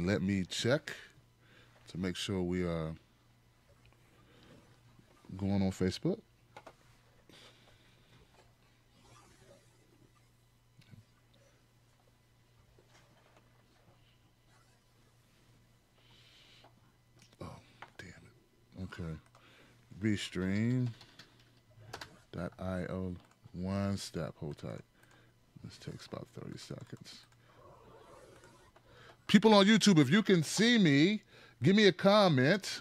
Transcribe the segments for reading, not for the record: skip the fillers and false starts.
let me check to make sure we are going on Facebook. Oh, damn it. Okay. Restream.io. One step. Hold tight. This takes about 30 seconds. People on YouTube, if you can see me, give me a comment.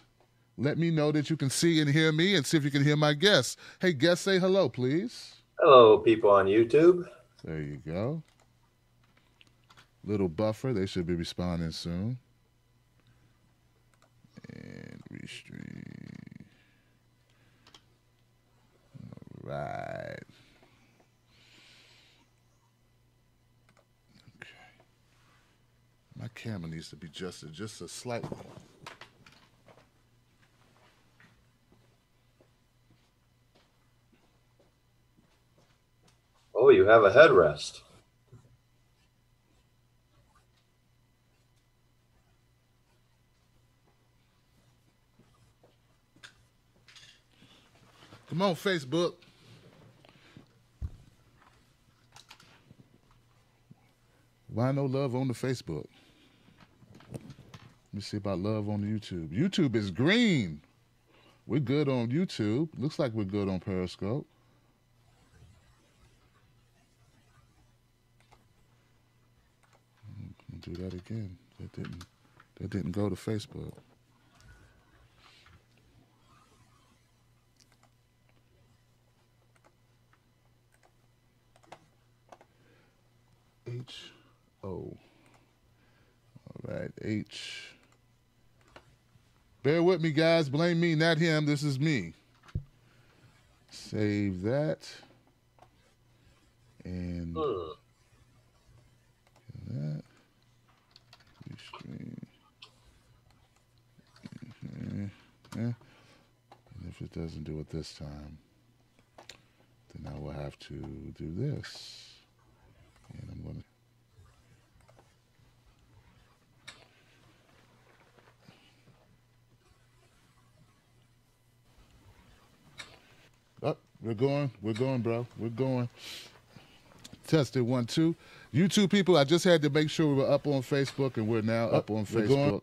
Let me know that you can see and hear me, and see if you can hear my guests. Hey, guests, say hello, please. Hello, people on YouTube. There you go. Little buffer. They should be responding soon. And restream. All right. My camera needs to be adjusted just a slightly. Oh, you have a headrest. Come on, Facebook. Why no love on the Facebook? Let me see about love on the YouTube. YouTube is green. We're good on YouTube. Looks like we're good on Periscope. I'll do that again. That didn't go to Facebook. H-O. All right, H. Bear with me, guys. Blame me, not him. This is me. Save that. And that. Restream. And if it doesn't do it this time, then I will have to do this. And I'm going to. Oh, we're going, bro. We're going. Tested 1, 2. YouTube people, I just had to make sure we were up on Facebook, and we're now up on Facebook.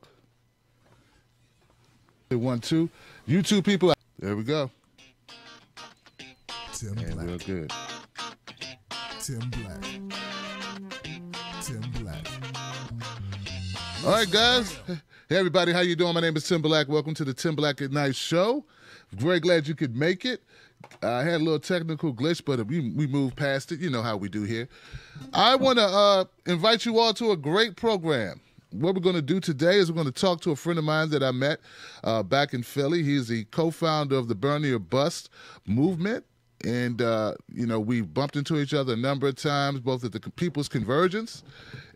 1, 2. YouTube people, there we go. Tim and Black. we're good. Tim Black. Tim Black. All right, guys. Hey, everybody. How you doing? My name is Tim Black. Welcome to the Tim Black at Night show. Very glad you could make it. I had a little technical glitch, but we moved past it. You know how we do here. I want to invite you all to a great program. What we're going to do today is we're going to talk to a friend of mine that I met back in Philly. He's the co-founder of the Burn or Bust movement. And, you know, we bumped into each other a number of times, both at the People's Convergence.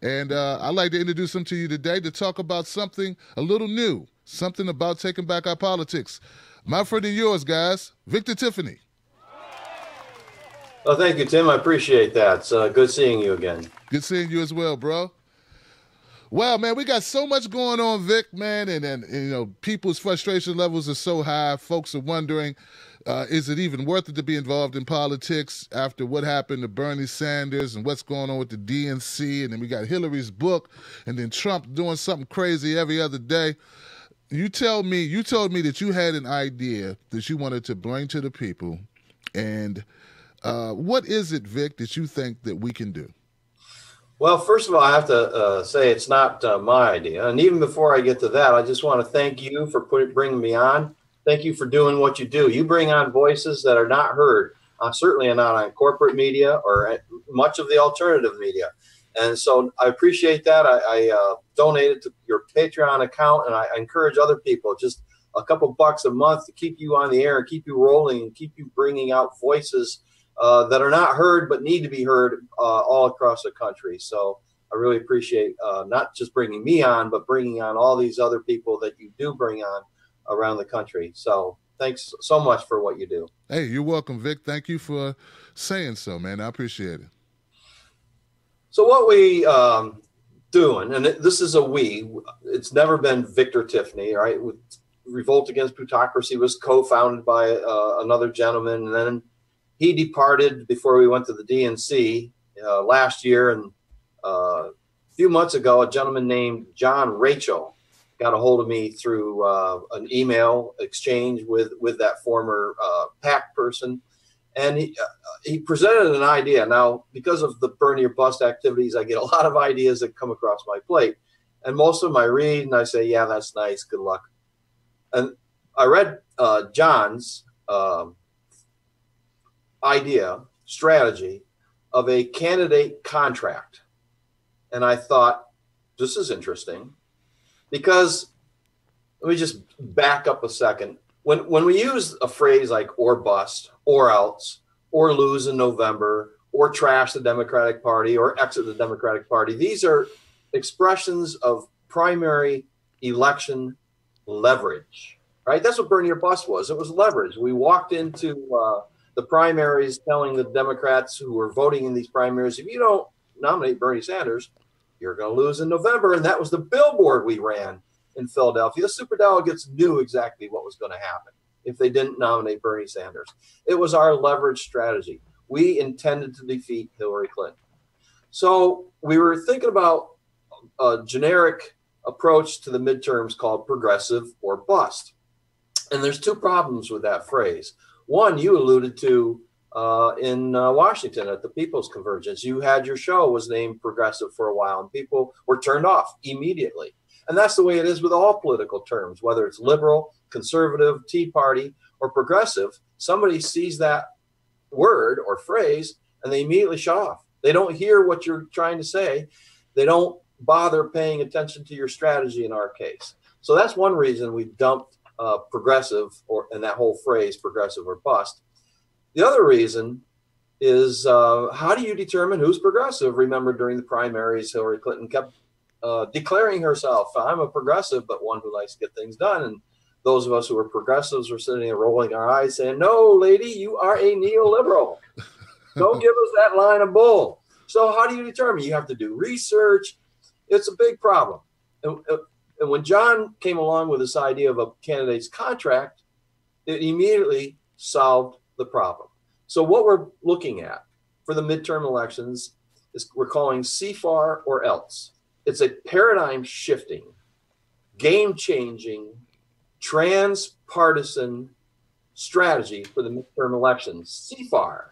And I'd like to introduce him to you today to talk about something a little new, something about taking back our politics. My friend and yours, guys, Victor Tiffany. Oh, thank you, Tim. I appreciate that. It's good seeing you again. Good seeing you as well, bro. Well, man, we got so much going on, Vic, man, and you know, people's frustration levels are so high. Folks are wondering, is it even worth it to be involved in politics after what happened to Bernie Sanders and what's going on with the DNC? And then we got Hillary's book, and then Trump doing something crazy every other day. You told me that you had an idea that you wanted to bring to the people, and what is it, Vic, that you think that we can do? Well, first of all, I have to say it's not my idea. And even before I get to that, I just want to thank you for bringing me on. Thank you for doing what you do. You bring on voices that are not heard, certainly not on corporate media or much of the alternative media. And so I appreciate that. I donated to your Patreon account, and I encourage other people, just a couple bucks a month to keep you on the air, keep you rolling, and keep you bringing out voices that are not heard but need to be heard all across the country. So I really appreciate not just bringing me on, but bringing on all these other people that you do bring on around the country. So thanks so much for what you do. Hey, you're welcome, Vic. Thank you for saying so, man. I appreciate it. So what we doing, and this is a we, it's never been Victor Tiffany, right? Revolt Against Plutocracy was co-founded by another gentleman, and then he departed before we went to the DNC last year. And a few months ago, a gentleman named John Rachel got a hold of me through an email exchange with that former PAC person. And he presented an idea. Now, because of the burn your bust activities, I get a lot of ideas that come across my plate. And most of them I read and I say, yeah, that's nice. Good luck. And I read John's strategy of a candidate contract. And I thought, this is interesting, because let me just back up a second. When we use a phrase like or bust, or else, or lose in November, or trash the Democratic Party, or exit the Democratic Party, these are expressions of primary election leverage, right? That's what burn your bust was. It was leverage. We walked into the primaries telling the Democrats who were voting in these primaries, if you don't nominate Bernie Sanders, you're going to lose in November. And that was the billboard we ran in Philadelphia. The superdelegates knew exactly what was going to happen if they didn't nominate Bernie Sanders. It was our leverage strategy. We intended to defeat Hillary Clinton. So we were thinking about a generic approach to the midterms called progressive or bust. And there's two problems with that phrase. One, you alluded to in Washington at the People's Convergence. You had your show was named Progressive for a while, and people were turned off immediately. And that's the way it is with all political terms, whether it's liberal, conservative, Tea Party, or progressive. Somebody sees that word or phrase and they immediately shut off. They don't hear what you're trying to say. They don't bother paying attention to your strategy in our case. So that's one reason we dumped progressive, and that whole phrase, progressive or bust. The other reason is how do you determine who's progressive? Remember, during the primaries, Hillary Clinton kept declaring herself, I'm a progressive, but one who likes to get things done. And those of us who are progressives were sitting there rolling our eyes saying, no, lady, you are a neoliberal. Don't give us that line of bull. So how do you determine? You have to do research. It's a big problem. And when John came along with this idea of a candidate's contract, it immediately solved the problem. So what we're looking at for the midterm elections is we're calling CFAR or else. It's a paradigm shifting, game changing, transpartisan strategy for the midterm elections. CFAR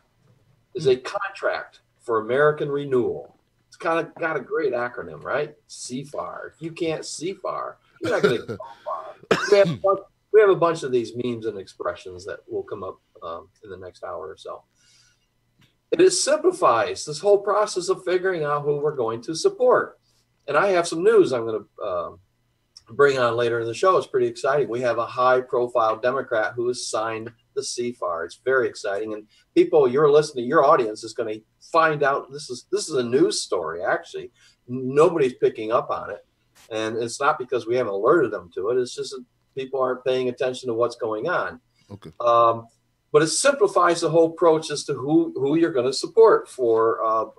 is a contract for American renewal. It's kind of got a great acronym, right? CFAR. If you can't CFAR, you're not going to go far. We have a bunch of these memes and expressions that will come up in the next hour or so. It simplifies this whole process of figuring out who we're going to support. And I have some news I'm going to bring on later in the show. It's pretty exciting. We have a high-profile Democrat who has signed the CFAR. It's very exciting, and people, you're listening, your audience is going to find out this is a news story. Actually, nobody's picking up on it, and it's not because we haven't alerted them to it. It's just that people aren't paying attention to what's going on. Okay. But it simplifies the whole approach as to who you're going to support for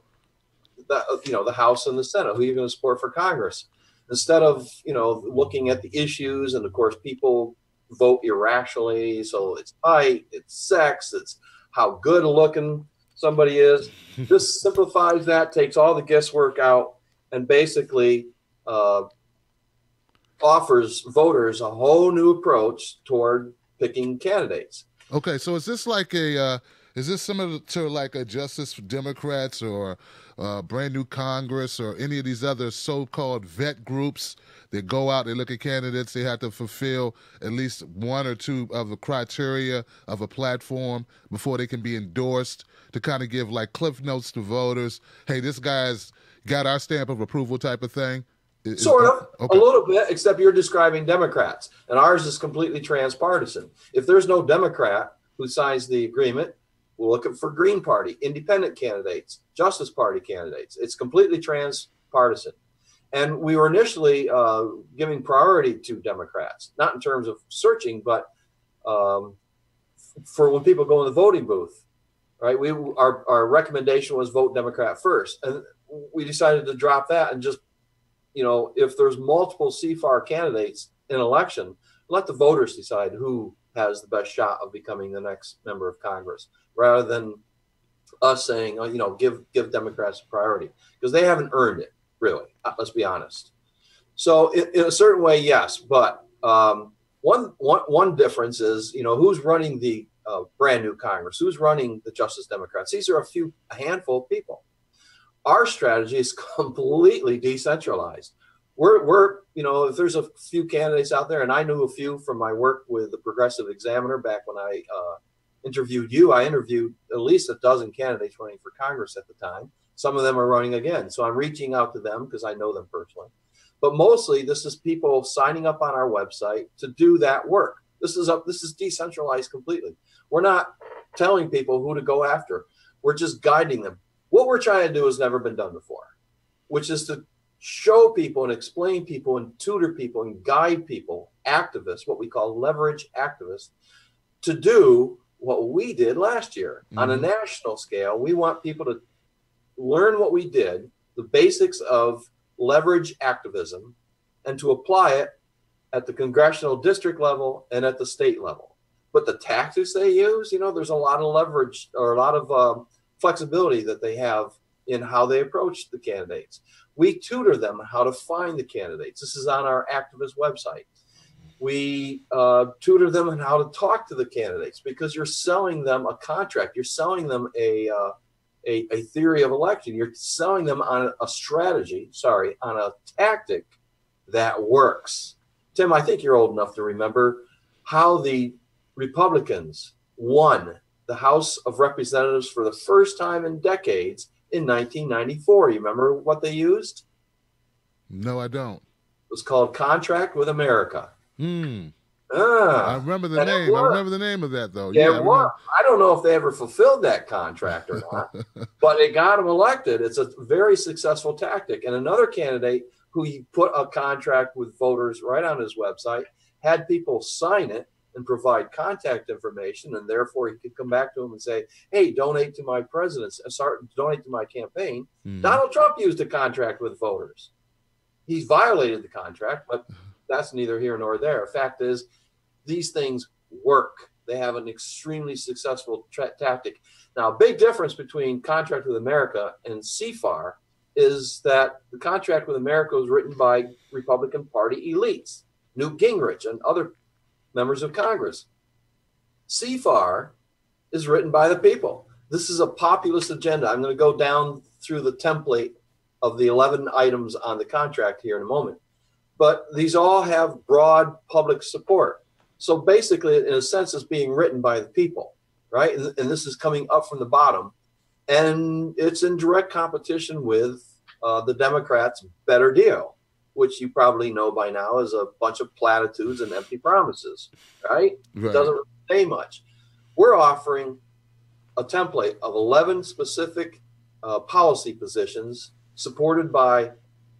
the House and the Senate, who you're going to support for Congress. Instead of, looking at the issues, and of course people vote irrationally. So it's height, it's sex, it's how good looking somebody is. This simplifies that, takes all the guesswork out, and basically offers voters a whole new approach toward picking candidates. Okay, so is this like is this similar to like a Justice for Democrats or Brand New Congress or any of these other so-called vet groups that go out, they look at candidates, they have to fulfill at least one or two of the criteria of a platform before they can be endorsed, to kind of give like cliff notes to voters? Hey, this guy's got our stamp of approval type of thing? Sort of, okay. A little bit, except you're describing Democrats, and ours is completely transpartisan. If there's no Democrat who signs the agreement, we'll look for Green Party, independent candidates, Justice Party candidates. It's completely transpartisan. And we were initially giving priority to Democrats, not in terms of searching, but for when people go in the voting booth, right? Our recommendation was vote Democrat first. And we decided to drop that and just if there's multiple CFAR candidates in election, let the voters decide who has the best shot of becoming the next member of Congress, rather than us saying, give Democrats priority, because they haven't earned it, really. Let's be honest. So in a certain way, yes, but one difference is, who's running the brand new Congress, who's running the Justice Democrats. These are a handful of people. Our strategy is completely decentralized. We're if there's a few candidates out there, and I knew a few from my work with the Progressive Examiner back when I interviewed you. I interviewed at least a dozen candidates running for Congress at the time. Some of them are running again. So I'm reaching out to them because I know them personally. But mostly this is people signing up on our website to do that work. This is decentralized completely. We're not telling people who to go after. We're just guiding them. What we're trying to do has never been done before, which is to show people and explain people and tutor people and guide people, activists, what we call leverage activists, to do what we did last year. On a national scale. We want people to learn what we did, the basics of leverage activism, and to apply it at the congressional district level and at the state level. But the tactics they use, there's a lot of leverage or a lot of flexibility that they have in how they approach the candidates. We tutor them how to find the candidates. This is on our activist website. We tutor them on how to talk to the candidates, because you're selling them a contract. You're selling them a theory of election. You're selling them on a strategy, on a tactic that works. Tim, I think you're old enough to remember how the Republicans won the House of Representatives for the first time in decades in 1994. You remember what they used? No, I don't. It was called Contract with America. I remember the name. I remember the name of that, though. Yeah, I don't know if they ever fulfilled that contract or not, but it got them elected. It's a very successful tactic. And another candidate who he put a contract with voters right on his website, had people sign it and provide contact information, and therefore he could come back to him and say, hey, donate to my donate to my campaign. Donald Trump used a contract with voters. He's violated the contract, but that's neither here nor there. Fact is, these things work. They have an extremely successful tactic. Now, a big difference between Contract with America and CFAR is that the Contract with America was written by Republican Party elites, Newt Gingrich and other members of Congress. CFAR is written by the people. This is a populist agenda. I'm going to go down through the template of the 11 items on the contract here in a moment. But these all have broad public support. So basically, in a sense, it's being written by the people, right? And this is coming up from the bottom. And it's in direct competition with the Democrats' better deal, which you probably know by now is a bunch of platitudes and empty promises, right? It doesn't really say much. We're offering a template of 11 specific policy positions supported by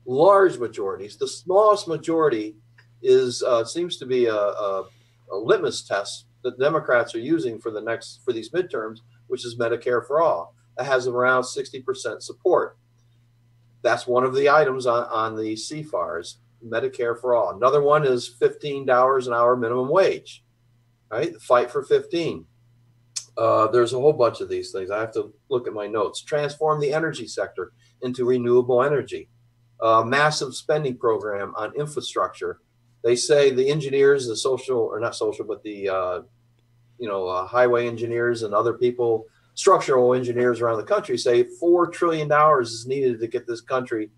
large majorities. The smallest majority is seems to be a litmus test that Democrats are using for these midterms, which is Medicare for all. That has around 60% support. That's one of the items on the CFARs, Medicare for all. Another one is $15 an hour minimum wage, right? The fight for 15. There's a whole bunch of these things. I have to look at my notes. Transform the energy sector into renewable energy. Massive spending program on infrastructure. They say the engineers, the highway engineers and other people, structural engineers around the country say $4 trillion is needed to get this country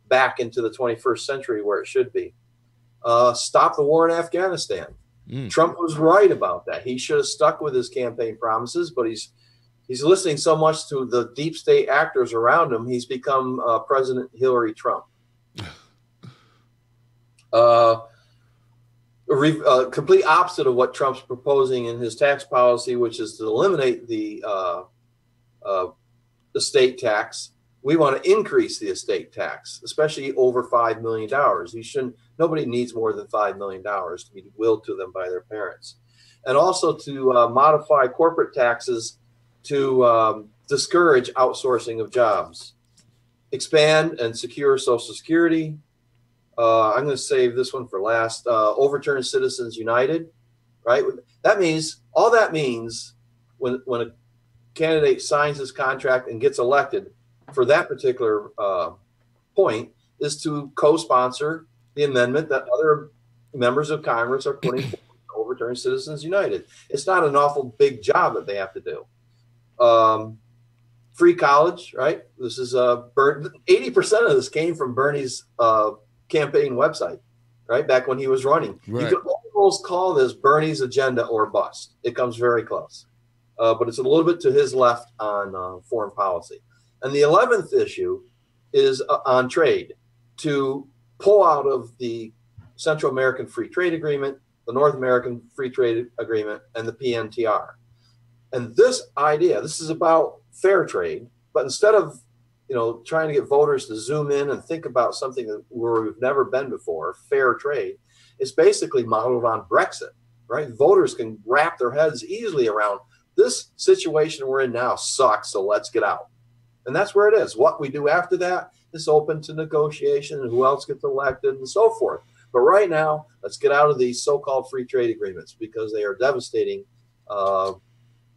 back into the 21st century where it should be. Stop the war in Afghanistan. Trump was right about that. He should have stuck with his campaign promises, but he's listening so much to the deep state actors around him, he's become President Hillary Trump. Complete opposite of what Trump's proposing in his tax policy, which is to eliminate the estate tax. We want to increase the estate tax, especially over $5 million. Nobody needs more than $5 million to be willed to them by their parents. And also to modify corporate taxes to discourage outsourcing of jobs, expand and secure Social Security, I'm going to save this one for last. Overturn Citizens United, right? That means when a candidate signs his contract and gets elected for that particular point is to co-sponsor the amendment that other members of Congress are putting forward to overturn Citizens United. It's not an awful big job that they have to do. Free college, right? This is 80% of this came from Bernie's campaign website, right? Back when he was running. Right. You could almost call this Bernie's agenda or bust. It comes very close. But it's a little bit to his left on foreign policy. And the 11th issue is on trade, to pull out of the Central American Free Trade Agreement, the North American Free Trade Agreement, and the PNTR. And this is about fair trade, but instead of trying to get voters to zoom in and think about something where we've never been before, fair trade, it's basically modeled on Brexit, right? Voters can wrap their heads easily around this situation we're in now sucks, so let's get out. And that's where it is. What we do after that is open to negotiation and who else gets elected and so forth. But right now, let's get out of these so-called free trade agreements because they are devastating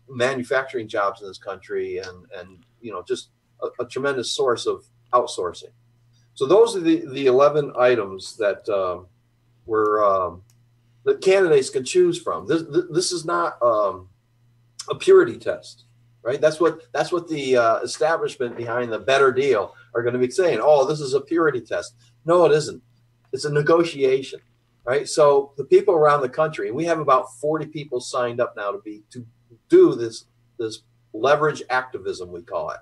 manufacturing jobs in this country and just a tremendous source of outsourcing. So those are the 11 items that the candidates can choose from. This is not a purity test, right? That's what the establishment behind the better deal are going to be saying. Oh, this is a purity test. No, it isn't. It's a negotiation, right? So the people around the country, we have about 40 people signed up now to do this leverage activism, we call it.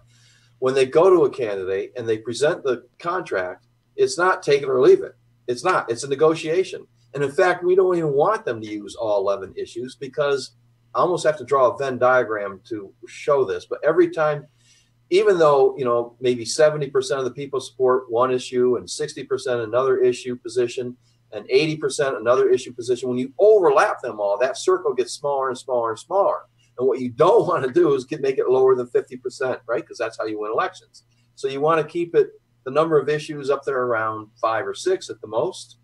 When they go to a candidate and they present the contract, it's not take it or leave it. It's not. It's a negotiation. And in fact, we don't even want them to use all 11 issues because I almost have to draw a Venn diagram to show this. But every time, even though, maybe 70% of the people support one issue and 60% another issue position and 80% another issue position, when you overlap them all, that circle gets smaller and smaller and smaller. And what you don't want to do is make it lower than 50%, right? Because that's how you win elections. So you want to keep the number of issues up there around 5 or 6 at the most,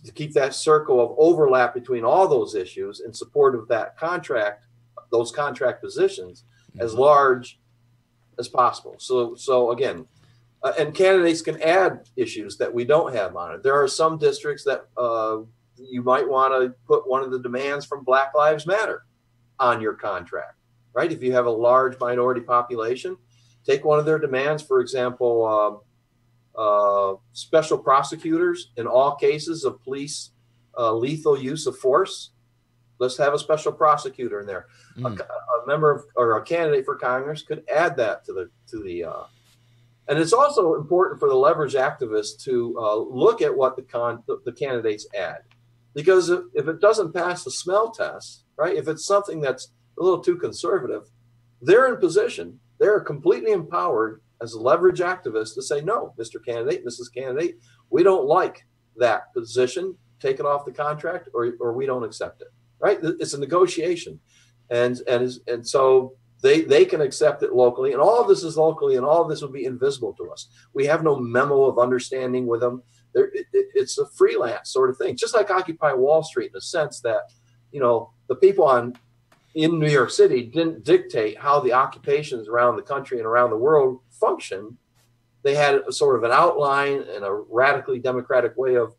to keep that circle of overlap between all those issues in support of that contract, those contract positions, as large as possible. So again, and candidates can add issues that we don't have on it. There are some districts that you might want to put one of the demands from Black Lives Matter on your contract, right? If you have a large minority population, take one of their demands, for example, special prosecutors in all cases of police lethal use of force. Let's have a special prosecutor in there. A member or a candidate for Congress could add that to the. And it's also important for the leverage activists to look at what the candidates add, because if it doesn't pass the smell test, right? If it's something that's a little too conservative, they're in position. They're completely empowered as a leverage activist to say, no, Mr. Candidate, Mrs. Candidate, we don't like that position, take it off the contract, or we don't accept it, right? It's a negotiation. And so they can accept it locally, and all of this is locally, and all of this will be invisible to us. We have no memo of understanding with them. It's a freelance sort of thing, just like Occupy Wall Street, in a sense that, the people in New York City didn't dictate how the occupations around the country and around the world function. They had a sort of an outline and a radically democratic way of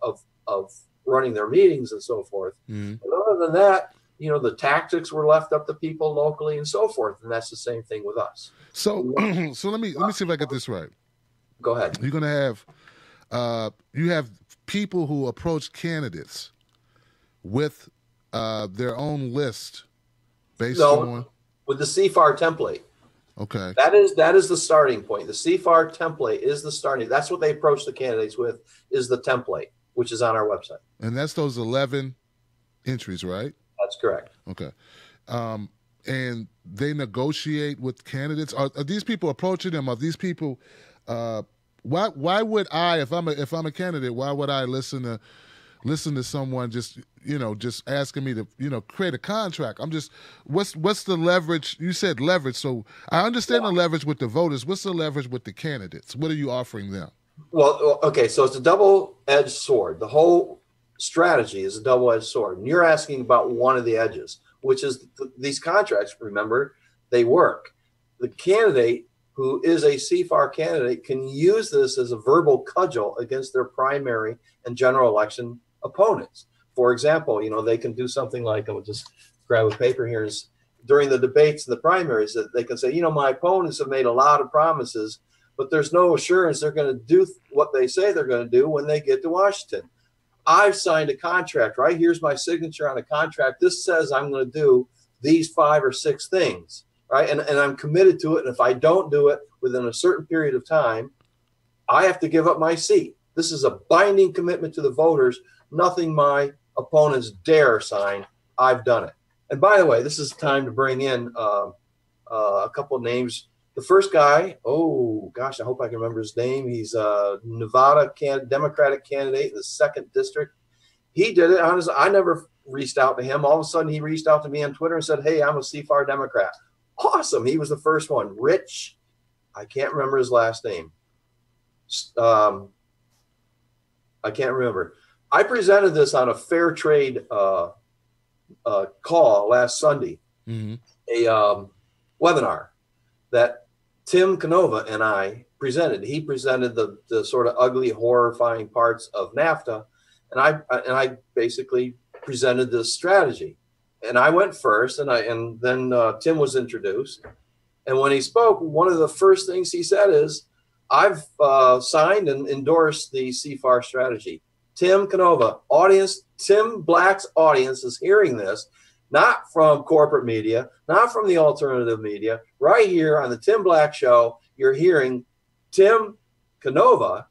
running their meetings and so forth. But other than that, the tactics were left up to people locally and so forth. And that's the same thing with us. So let me see if I get this right. Go ahead. You're going to have, you have people who approach candidates with their own list based on with the CFAR template. Okay. That is the starting point. The CFAR template is the starting. That's what they approach the candidates with, is the template, which is on our website. And that's those 11 entries, right? That's correct. Okay. And they negotiate with candidates. Are these people approaching them? Are these people? Why would I, if I'm a candidate, why would I listen to someone just asking me to create a contract? What's the leverage? You said leverage, so I understand the leverage with the voters. What's the leverage with the candidates? What are you offering them? Well, okay, so it's a double-edged sword. The whole strategy is a double-edged sword. And you're asking about one of the edges, which is these contracts, remember, they work. The candidate who is a CFAR candidate can use this as a verbal cudgel against their primary and general election opponents. For example, they can do something like, I'll just grab a paper here, during the debates and the primaries, that they can say, my opponents have made a lot of promises, but there's no assurance they're going to do what they say they're going to do when they get to Washington. I've signed a contract, right? Here's my signature on a contract. This says I'm going to do these 5 or 6 things, right? And I'm committed to it. And if I don't do it within a certain period of time, I have to give up my seat. This is a binding commitment to the voters. Nothing my opponents dare sign. I've done it. And by the way, this is time to bring in a couple of names. The first guy, oh gosh, I hope I can remember his name. He's a Nevada Democratic candidate in the 2nd district. He did it on his. I never reached out to him. All of a sudden, he reached out to me on Twitter and said, "Hey, I'm a CFAR Democrat." Awesome. He was the first one. Rich, I can't remember his last name. I can't remember. I presented this on a fair trade call last Sunday, a webinar that Tim Canova and I presented. He presented the sort of ugly, horrifying parts of NAFTA, and I basically presented this strategy. And I went first, and then Tim was introduced. And when he spoke, one of the first things he said is, "I've signed and endorsed the CFAR strategy." Tim Canova, audience, Tim Black's audience is hearing this, not from corporate media, not from the alternative media. Right here on the Tim Black Show, you're hearing Tim Canova.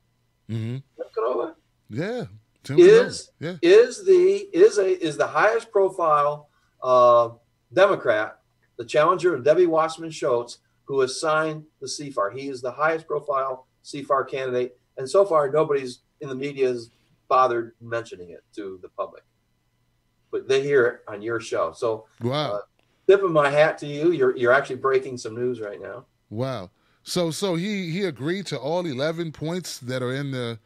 Tim Canova, yeah, is the highest profile Democrat, the challenger of Debbie Wasserman Schultz, who has signed the CFAR. He is the highest profile CFAR candidate, and so far nobody's in the media has bothered mentioning it to the public, but they hear it on your show. So, wow, tipping my hat to you. You're actually breaking some news right now. Wow. So he agreed to all 11 points that are in the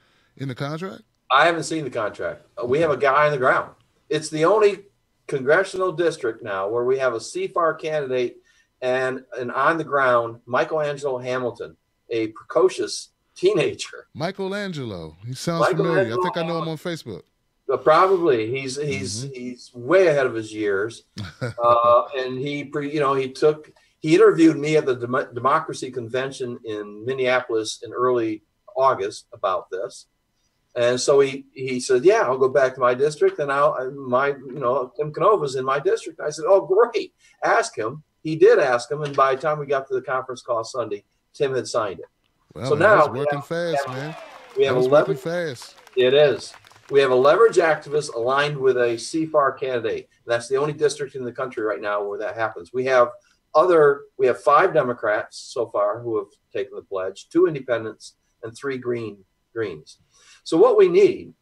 contract? I haven't seen the contract. We have a guy on the ground. It's the only congressional district now where we have a CFAR candidate and an on the ground Michelangelo Hamilton, a precocious teenager. Michelangelo. He sounds familiar. I think I know him on Facebook. Probably. He's way ahead of his years. And he interviewed me at the Democracy Convention in Minneapolis in early August about this. And so he said, "Yeah, I'll go back to my district, and Tim Canova's in my district." I said, "Oh, great. Ask him." He did ask him, and by the time we got to the conference call Sunday, Tim had signed it. Well, so man, now that's working fast, man. We have 11 working fast. It is. We have a leverage activist aligned with a CFAR candidate. That's the only district in the country right now where that happens. We have 5 Democrats so far who have taken the pledge, 2 independents, and 3 Greens. So what we need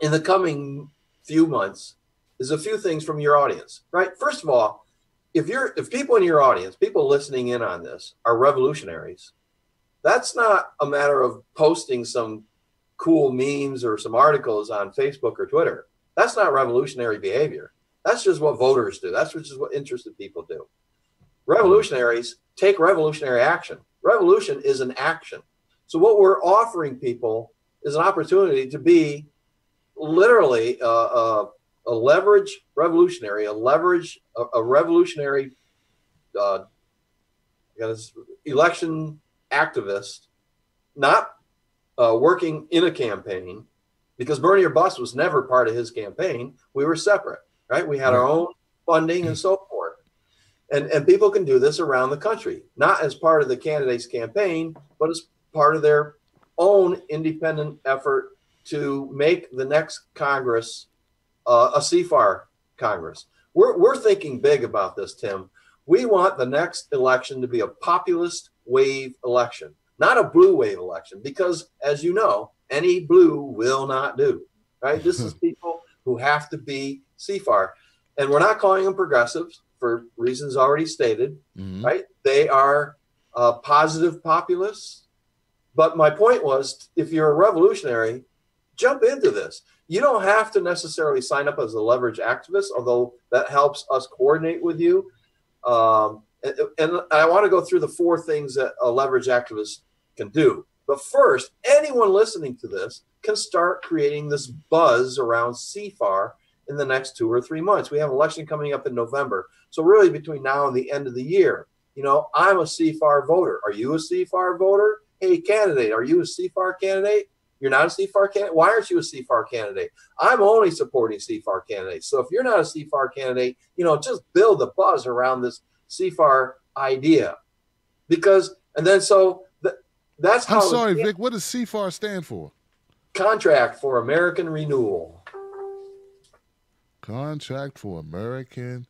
in the few months is a few things from your audience, right? First of all, if people in your audience, people listening in on this, are revolutionaries, that's not a matter of posting some cool memes or some articles on Facebook or Twitter. That's not revolutionary behavior. That's just what voters do. That's just what interested people do. Revolutionaries take revolutionary action. Revolution is an action. So what we're offering people is an opportunity to be literally a leverage revolutionary, a revolutionary election activist, not working in a campaign, because Bernie or Bust was never part of his campaign. We were separate, right? We had our own funding and so forth. And people can do this around the country, not as part of the candidate's campaign, but as part of their own independent effort to make the next Congress a CFAR Congress. We're thinking big about this, Tim. We want the next election to be a populist wave election, not a blue wave election, because, as you know, any blue will not do, right? This is people who have to be CFAR. And we're not calling them progressives for reasons already stated, right? They are positive populists. But my point was, if you're a revolutionary, jump into this. You don't have to necessarily sign up as a leverage activist, although that helps us coordinate with you. And I want to go through the 4 things that a leverage activist can do. But first, anyone listening to this can start creating this buzz around CFAR in the next 2 or 3 months. We have an election coming up in November. So really between now and the end of the year, you know, I'm a CFAR voter. Are you a CFAR voter? Hey, candidate, are you a CFAR candidate? You're not a CFAR candidate? Why aren't you a CFAR candidate? I'm only supporting CFAR candidates. So if you're not a CFAR candidate, you know, just build a buzz around this CFAR idea. Because, and then so that's how. I'm sorry, Vic, what does CFAR stand for? Contract for American Renewal. Contract for American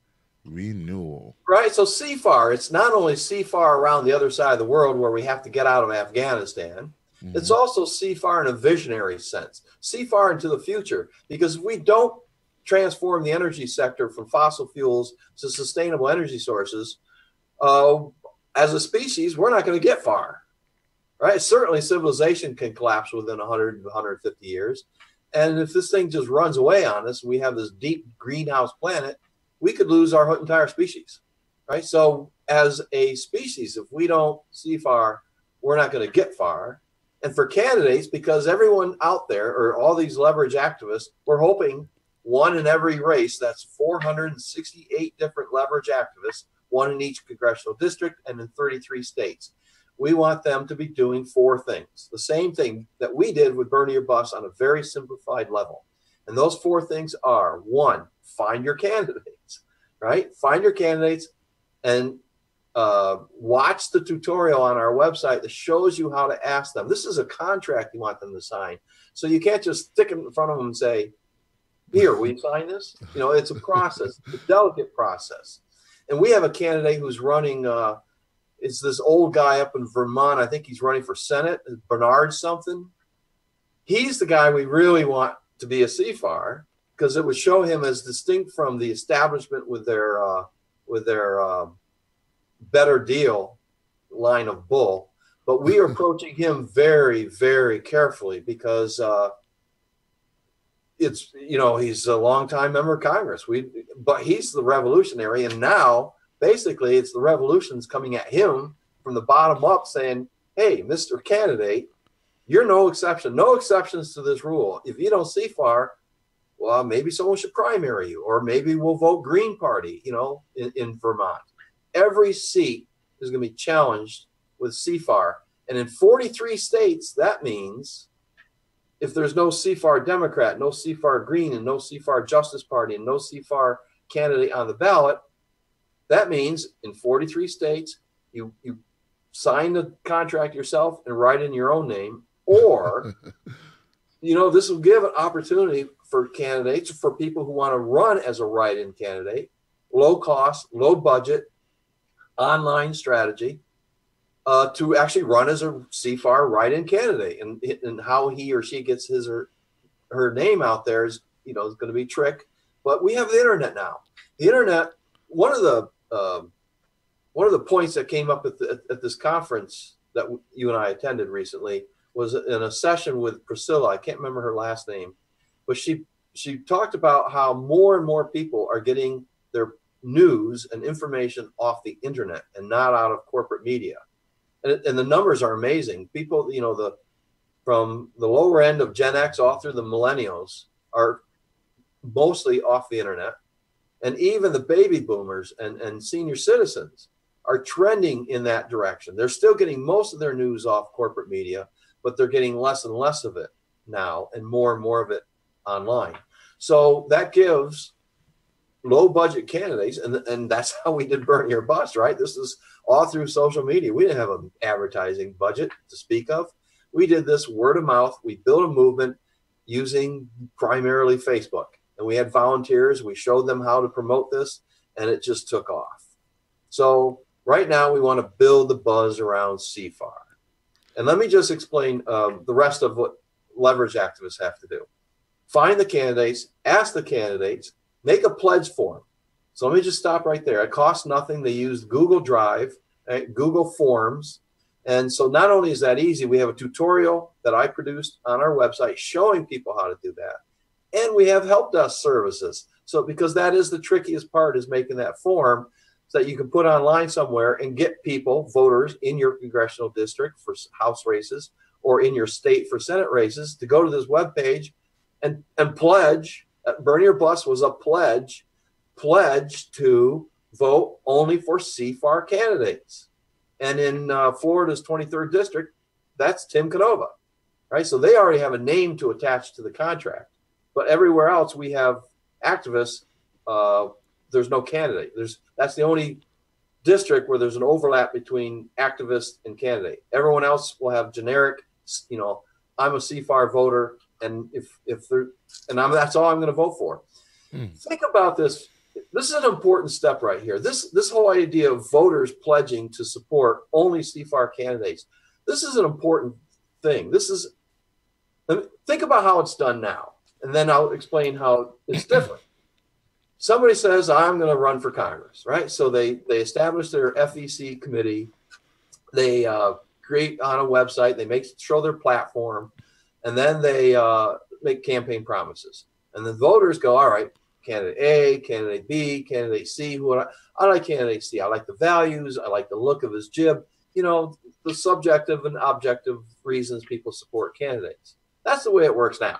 Renewal. Right. So CFAR, it's not only CFAR around the other side of the world where we have to get out of Afghanistan. Mm-hmm. It's also CFAR in a visionary sense, CFAR into the future, because if we don't transform the energy sector from fossil fuels to sustainable energy sources, as a species, we're not going to get far. Right. Certainly civilization can collapse within 100 to 150 years. And if this thing just runs away on us, we have this deep greenhouse planet, we could lose our entire species. Right. So as a species, if we don't CFAR, we're not going to get far. And for candidates, because everyone out there, or all these leverage activists, we're hoping one in every race, that's 468 different leverage activists, one in each congressional district and in 33 states. We want them to be doing 4 things, the same thing that we did with Bernie or Bust on a very simplified level. And those 4 things are: 1, find your candidates, right? Find your candidates and watch the tutorial on our website that shows you how to ask them. This is a contract you want them to sign. So you can't just stick it in front of them and say, here, will you sign this? You know, it's a process, it's a delicate process. And we have a candidate who's running, it's this old guy up in Vermont. I think he's running for Senate, Bernard something. He's the guy we really want to be a CFAR, because it would show him as distinct from the establishment with their better deal line of bull. But we are approaching him very, very carefully, because it's, you know, he's a longtime member of Congress. But he's the revolutionary, and now basically it's the revolution's coming at him from the bottom up, saying, hey, Mr. Candidate, you're no exception. No exceptions to this rule. If you don't CFAR, well, maybe someone should primary you, or maybe we'll vote Green Party, you know, in Vermont. Every seat is going to be challenged with CFAR. And in 43 states, that means if there's no CFAR Democrat, no CFAR Green, and no CFAR Justice Party, and no CFAR candidate on the ballot, that means in 43 states, you sign the contract yourself and write in your own name. Or, you know, this will give an opportunity for candidates, for people who want to run as a write-in candidate, low cost, low budget, online strategy, to actually run as a CFAR write-in candidate. And how he or she gets his or her name out there is, you know, is going to be a trick. But we have the internet now. The internet, one of the points that came up at this conference that you and I attended recently was in a session with Priscilla. I can't remember her last name, but she talked about how more and more people are getting their news and information off the internet and not out of corporate media. And the numbers are amazing. People, you know, from the lower end of Gen X all through the millennials are mostly off the internet. And even the baby boomers and senior citizens are trending in that direction. They're still getting most of their news off corporate media, but they're getting less and less of it now and more of it online. So that gives low budget candidates, and that's how we did Bernie or Bust, right? This is all through social media. We didn't have an advertising budget to speak of. We did this word of mouth. We built a movement using primarily Facebook, and we had volunteers. We showed them how to promote this, and it just took off. So right now we want to build the buzz around CFAR. And let me just explain the rest of what leverage activists have to do. Find the candidates, ask the candidates, make a pledge form. So let me just stop right there. It costs nothing. They use Google Drive, Google Forms, And so not only is that easy, we have a tutorial that I produced on our website showing people how to do that. And we have help desk services. So because that is the trickiest part, is making that form so that you can put online somewhere and get people, voters in your congressional district for House races or in your state for Senate races, to go to this webpage and pledge. Burn Your Bus was a pledge to vote only for CFAR candidates. And in Florida's 23rd district, that's Tim Canova, right? So they already have a name to attach to the contract. But everywhere else, we have activists. There's no candidate. That's the only district where there's an overlap between activist and candidate. Everyone else will have generic, I'm a CFAR voter, and that's all I'm going to vote for. Think about this. This is an important step right here. This whole idea of voters pledging to support only CFAR candidates. This is an important thing. Think about how it's done now, and then I'll explain how it's different. Somebody says, I'm going to run for Congress, right? So they establish their FEC committee. They create on a website. They show their platform, and then they make campaign promises. And the voters go, all right, candidate A, candidate B, candidate C. I like candidate C. I like the values. I like the look of his jib. The subjective and objective reasons people support candidates. That's the way it works now.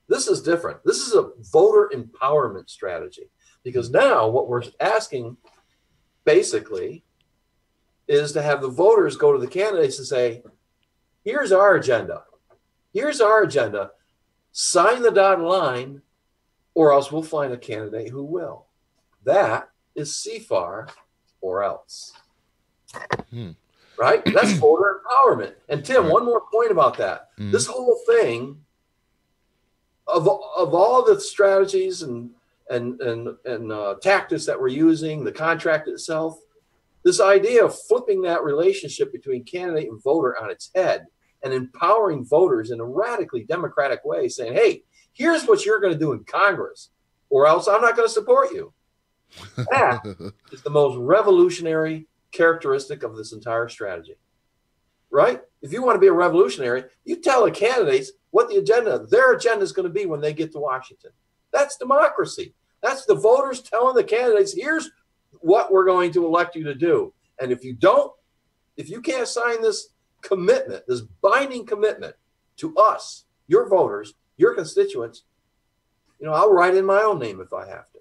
This is different. This is a voter empowerment strategy, because now what we're asking basically is to have the voters go to the candidates and say, here's our agenda. Here's our agenda. Sign the dotted line, or else we'll find a candidate who will. That is CFAR or else. Right? That's voter empowerment. And Tim, one more point about that. This whole thing, of all the strategies and tactics that we're using, the contract itself, this idea of flipping that relationship between candidate and voter on its head and empowering voters in a radically democratic way, saying, hey, here's what you're going to do in Congress, or else I'm not going to support you. That is the most revolutionary characteristic of this entire strategy, right? If you want to be a revolutionary, you tell the candidates what their agenda is going to be when they get to Washington. That's democracy. That's the voters telling the candidates, here's what we're going to elect you to do. And if you can't sign this commitment, this binding commitment to us, your voters, your constituents, I'll write in my own name if I have to.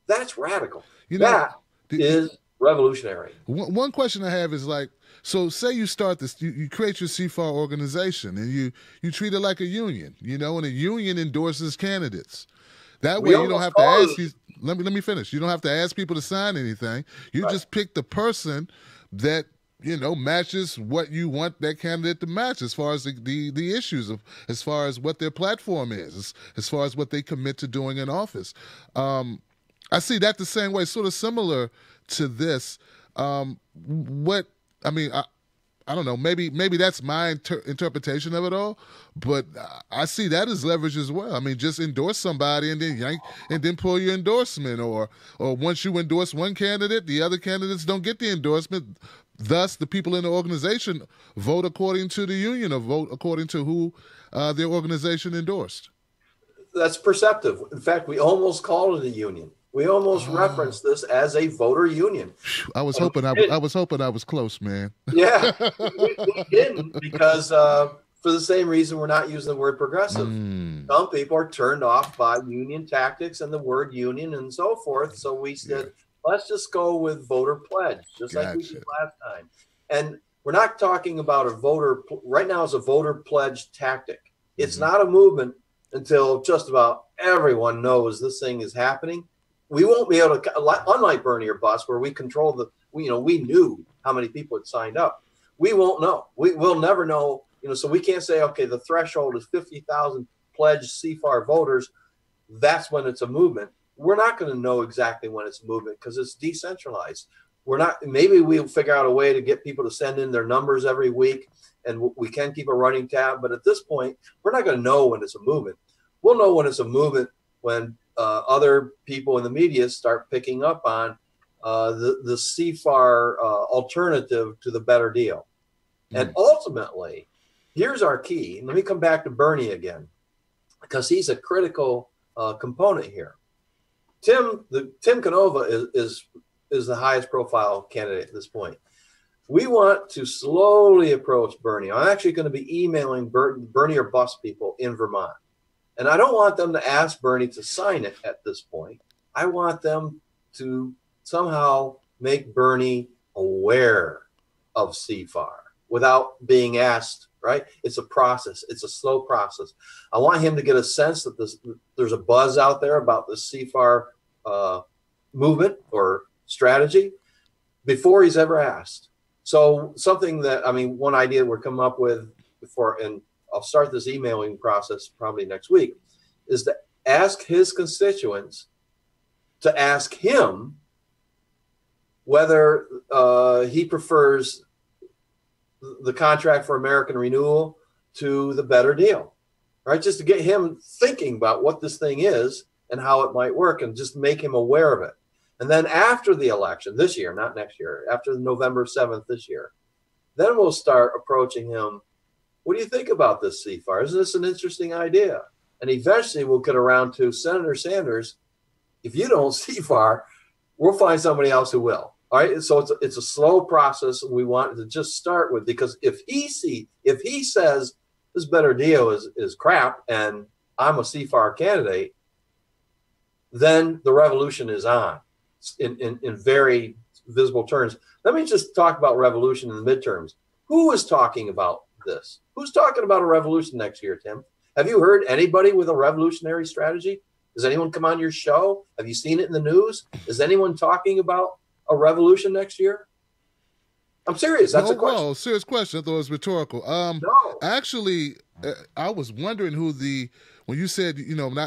That's radical. That is revolutionary. One question I have is so say you start this, you create your CFAR organization, and you treat it like a union, and a union endorses candidates. That way you don't have to ask these. Let me finish. You don't have to ask people to sign anything. You just pick the person that matches what you want that candidate to match, as far as the issues as far as what their platform is, as far as what they commit to doing in office. I see that the same way, sort of similar to this. I don't know. Maybe that's my interpretation of it all, but I see that as leverage as well. I mean, just endorse somebody and then pull your endorsement, or once you endorse one candidate, the other candidates don't get the endorsement. Thus, the people in the organization vote according to the union, or vote according to who their organization endorsed. That's perceptive. In fact, we almost call it a union. We almost referenced this as a voter union. I was hoping I was close, man. Yeah, we didn't, because for the same reason we're not using the word progressive. Some people are turned off by union tactics and the word union and so forth. So we said, let's just go with voter pledge, just like we did last time. And we're not talking about right now it's a voter pledge tactic. It's not a movement until just about everyone knows this thing is happening. We won't be able to, unlike Burn Your Bus, where we control we knew how many people had signed up. We won't know. We'll never know, so we can't say, okay, the threshold is 50,000 pledged CFAR voters. That's when it's a movement. We're not going to know exactly when it's a movement, because it's decentralized. Maybe we'll figure out a way to get people to send in their numbers every week, and we can keep a running tab. But at this point, we're not going to know when it's a movement. We'll know when it's a movement when other people in the media start picking up on the CFAR alternative to the better deal. And ultimately, here's our key. Let me come back to Bernie again, because he's a critical component here. Tim Canova is the highest profile candidate at this point. We want to slowly approach Bernie. I'm actually going to be emailing Bernie or bust people in Vermont. And I don't want them to ask Bernie to sign it at this point. I want them to somehow make Bernie aware of CFAR without being asked, right? It's a process. It's a slow process. I want him to get a sense that there's a buzz out there about the CFAR movement or strategy before he's ever asked. So something that, I mean, one idea we're coming up with before, and I'll start this emailing process probably next week, is to ask his constituents to ask him whether he prefers the contract for American renewal to the better deal, right? Just to get him thinking about what this thing is and how it might work, and just make him aware of it. And then after the election this year, not next year, after November 7th this year, then we'll start approaching him. What do you think about this CFAR? Isn't this an interesting idea? And eventually we'll get around to Senator Sanders. If you don't CFAR, we'll find somebody else who will. All right. So it's a slow process. We want to just start with, because if he says this better deal is crap and I'm a CFAR candidate, then the revolution is on in very visible terms. Let me just talk about revolution in the midterms. Who is talking about this? Who's talking about a revolution next year, Tim? Have you heard anybody with a revolutionary strategy? Does anyone come on your show? Have you seen it in the news? Is anyone talking about a revolution next year? I'm serious. That's a question. No, serious question. I thought it was rhetorical. No. Actually, I was wondering when you said,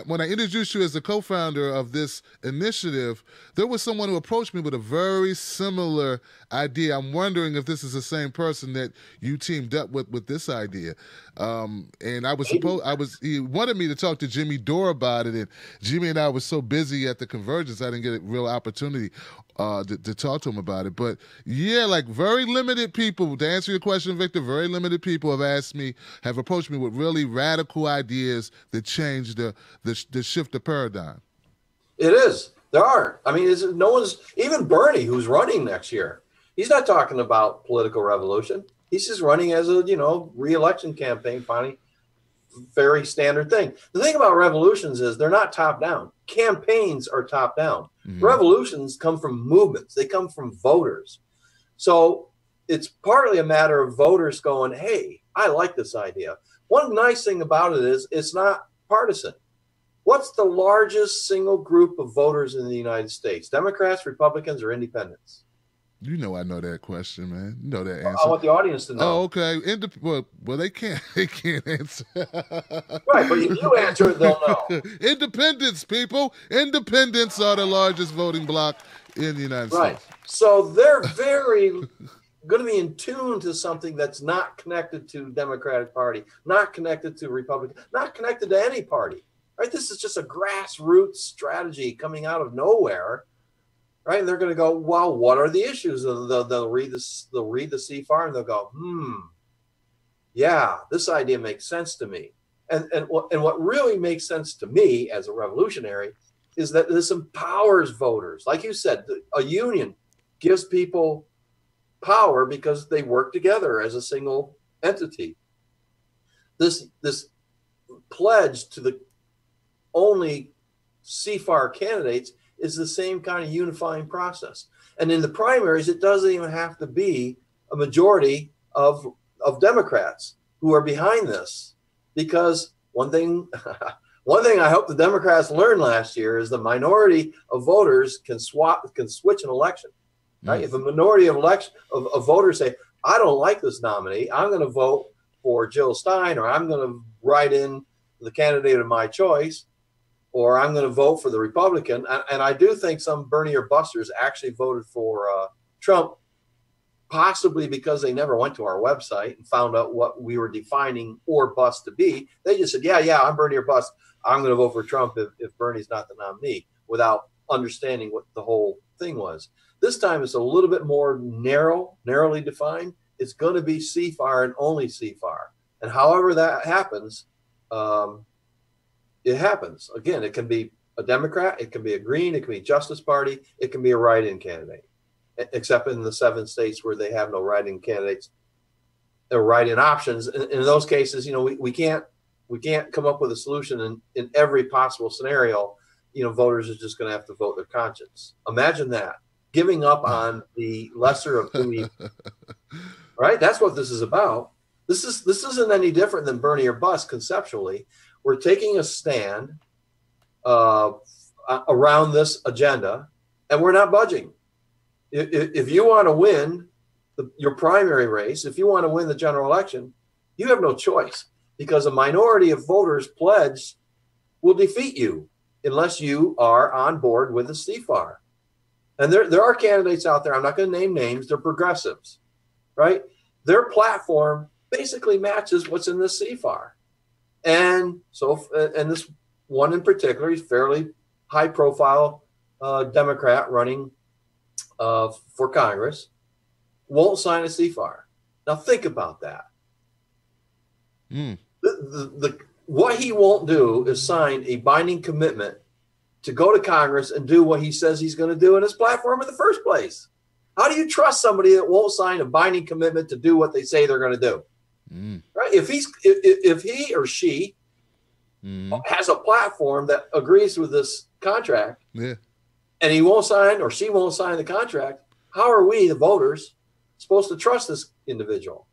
when I introduced you as the co-founder of this initiative, there was someone who approached me with a very similar idea. I'm wondering if this is the same person that you teamed up with this idea. And he wanted me to talk to Jimmy Dore about it, and Jimmy and I were so busy at the convergence, I didn't get a real opportunity to talk to him about it. But yeah, like very limited people, to answer your question, Victor, very limited people have approached me with really radical ideas that change the shift the paradigm. It is. There are. I mean, even Bernie, who's running next year, he's not talking about political revolution. He's just running as a, re-election campaign, finally. Very standard thing. The thing about revolutions is they're not top down. Campaigns are top down. Mm-hmm. Revolutions come from movements. They come from voters. So it's partly a matter of voters going, hey, I like this idea. One nice thing about it is it's not partisan. What's the largest single group of voters in the United States? Democrats, Republicans, or independents? I know that question, man. You know that answer. I want the audience to know. Oh, okay. Well, they can't answer. Right, but if you answer it, they'll know. Independents, people. Independents are the largest voting bloc in the United States. Right. So they're very going to be in tune to something that's not connected to Democratic Party, not connected to Republican, not connected to any party. Right? This is just a grassroots strategy coming out of nowhere. Right, and they're going to go, well, what are the issues? They'll read this. They'll read the CFAR, and they'll go, yeah, this idea makes sense to me. And what really makes sense to me as a revolutionary is that this empowers voters. Like you said, a union gives people power because they work together as a single entity. This pledge to the only CFAR candidates is the same kind of unifying process. And in the primaries, it doesn't even have to be a majority of Democrats who are behind this, because one thing I hope the Democrats learned last year is the minority of voters can switch an election. Right? If a minority of voters say, I don't like this nominee, I'm going to vote for Jill Stein, or I'm going to write in the candidate of my choice, or I'm going to vote for the Republican. And I do think some Bernie or busters actually voted for Trump, possibly because they never went to our website and found out what we were defining or bust to be. They just said, yeah, I'm Bernie or bust. I'm going to vote for Trump if Bernie's not the nominee, without understanding what the whole thing was. This time it's a little bit more narrowly defined. It's going to be CFAR and only CFAR. And however that happens, it happens. Again, it can be a Democrat, it can be a Green, it can be Justice Party, it can be a write-in candidate, except in the 7 states where they have no write-in candidates or write-in options. In those cases, we can't come up with a solution in every possible scenario. Voters are just going to have to vote their conscience. Imagine that, giving up on the lesser of two evils. Right? That's what this is about. This isn't any different than Bernie or bust conceptually. We're taking a stand around this agenda, and we're not budging. If you want to win your primary race, if you want to win the general election, you have no choice, because a minority of voters pledged will defeat you unless you are on board with the CFAR. And there are candidates out there, I'm not going to name names, they're progressives, right? Their platform basically matches what's in the CFAR. And this one in particular, he's fairly high profile Democrat running for Congress, won't sign a CFAR. Now think about that. What he won't do is sign a binding commitment to go to Congress and do what he says he's going to do in his platform in the first place. How do you trust somebody that won't sign a binding commitment to do what they say they're going to do? Right? If he or she has a platform that agrees with this contract, and he won't sign or she won't sign the contract, how are we, the voters, supposed to trust this individual?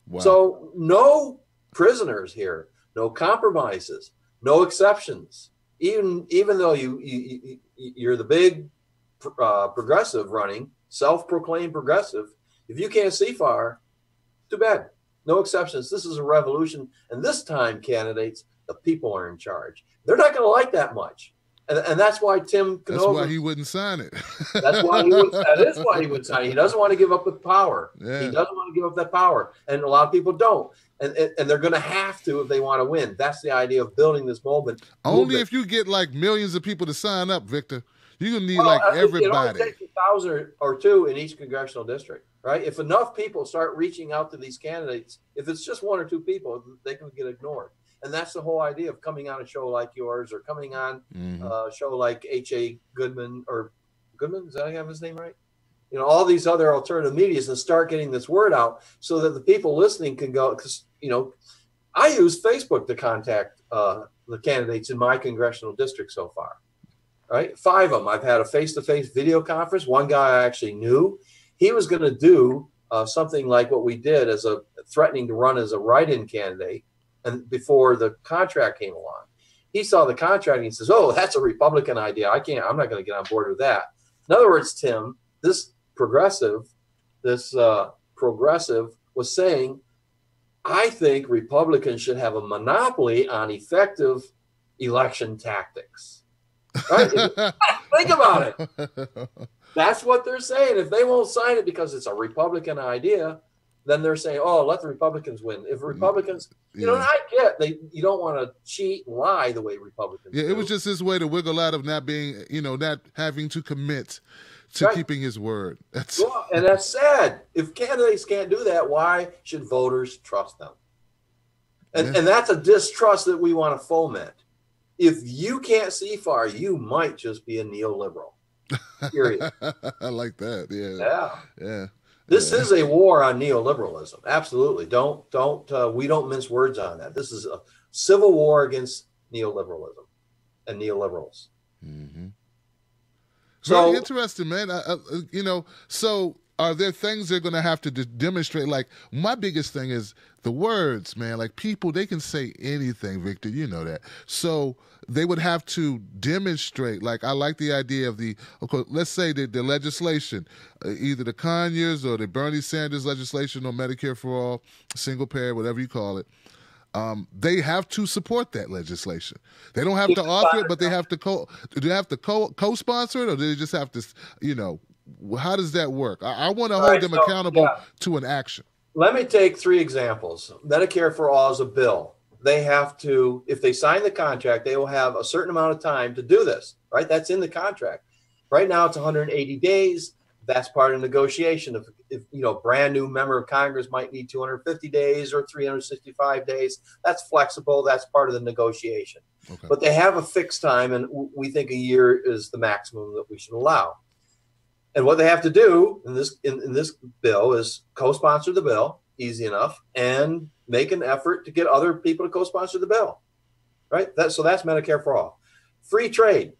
Wow. So no prisoners here, no compromises, no exceptions. Even though you're the big progressive running, self-proclaimed progressive, if you can't CFAR, too bad. No exceptions. This is a revolution. And this time, candidates, the people are in charge. They're not going to like that much. And that's why Tim Canova... That's why he wouldn't sign it. That is why he would sign it. He doesn't want to give up the power. Yeah. He doesn't want to give up that power. And a lot of people don't. And they're going to have to if they want to win. That's the idea of building this movement. Only if you get like millions of people to sign up, Victor. You're going to need everybody. It only takes 1,000 or 2 in each congressional district, right? If enough people start reaching out to these candidates, if it's just 1 or 2 people, they can get ignored. And that's the whole idea of coming on a show like yours or coming on a show like H.A. Goodman, or Goodman, does I have his name right? All these other alternative medias, and start getting this word out so that the people listening can go, because, I use Facebook to contact the candidates in my congressional district so far, right? 5 of them. I've had a face-to-face video conference. One guy I actually knew. He was going to do something like what we did, threatening to run as a write-in candidate. And before the contract came along, he saw the contract and he says, "Oh, that's a Republican idea. I'm not going to get on board with that." In other words, Tim, this progressive was saying, "I think Republicans should have a monopoly on effective election tactics." Right? Think about it. That's what they're saying. If they won't sign it because it's a Republican idea, then they're saying, "Oh, let the Republicans win." If Republicans, and I get you don't want to cheat and lie the way Republicans do. It was just his way to wiggle out of not being, not having to commit to keeping his word. And that's sad. If candidates can't do that, why should voters trust them? And that's a distrust that we want to foment. If you can't CFAR, you might just be a neoliberal. Period. I like that. Yeah. This is a war on neoliberalism. Absolutely. We don't mince words on that. This is a civil war against neoliberalism and neoliberals. Mm-hmm. Very interesting, man. So are there things they're going to have to demonstrate? Like, my biggest thing is the words, man. Like, people, they can say anything, Victor. You know that. So they would have to demonstrate. Like, I like the idea of let's say the legislation, either the Conyers or the Bernie Sanders legislation on Medicare for all, single payer, whatever you call it. They have to support that legislation. They don't have to author it, but they have to do they have to co-sponsor it, or do they just have to, how does that work? I want to hold them accountable to an action. Let me take 3 examples. Medicare for all is a bill. they have to, if they sign the contract, they will have a certain amount of time to do this, right? That's in the contract. Right now it's 180 days. That's part of negotiation. If brand new member of Congress might need 250 days or 365 days, that's flexible. That's part of the negotiation. Okay. But they have a fixed time, and we think a year is the maximum that we should allow. And what they have to do in this bill is co-sponsor the bill, easy enough, and make an effort to get other people to co-sponsor the bill, right? So that's Medicare for all. Free trade.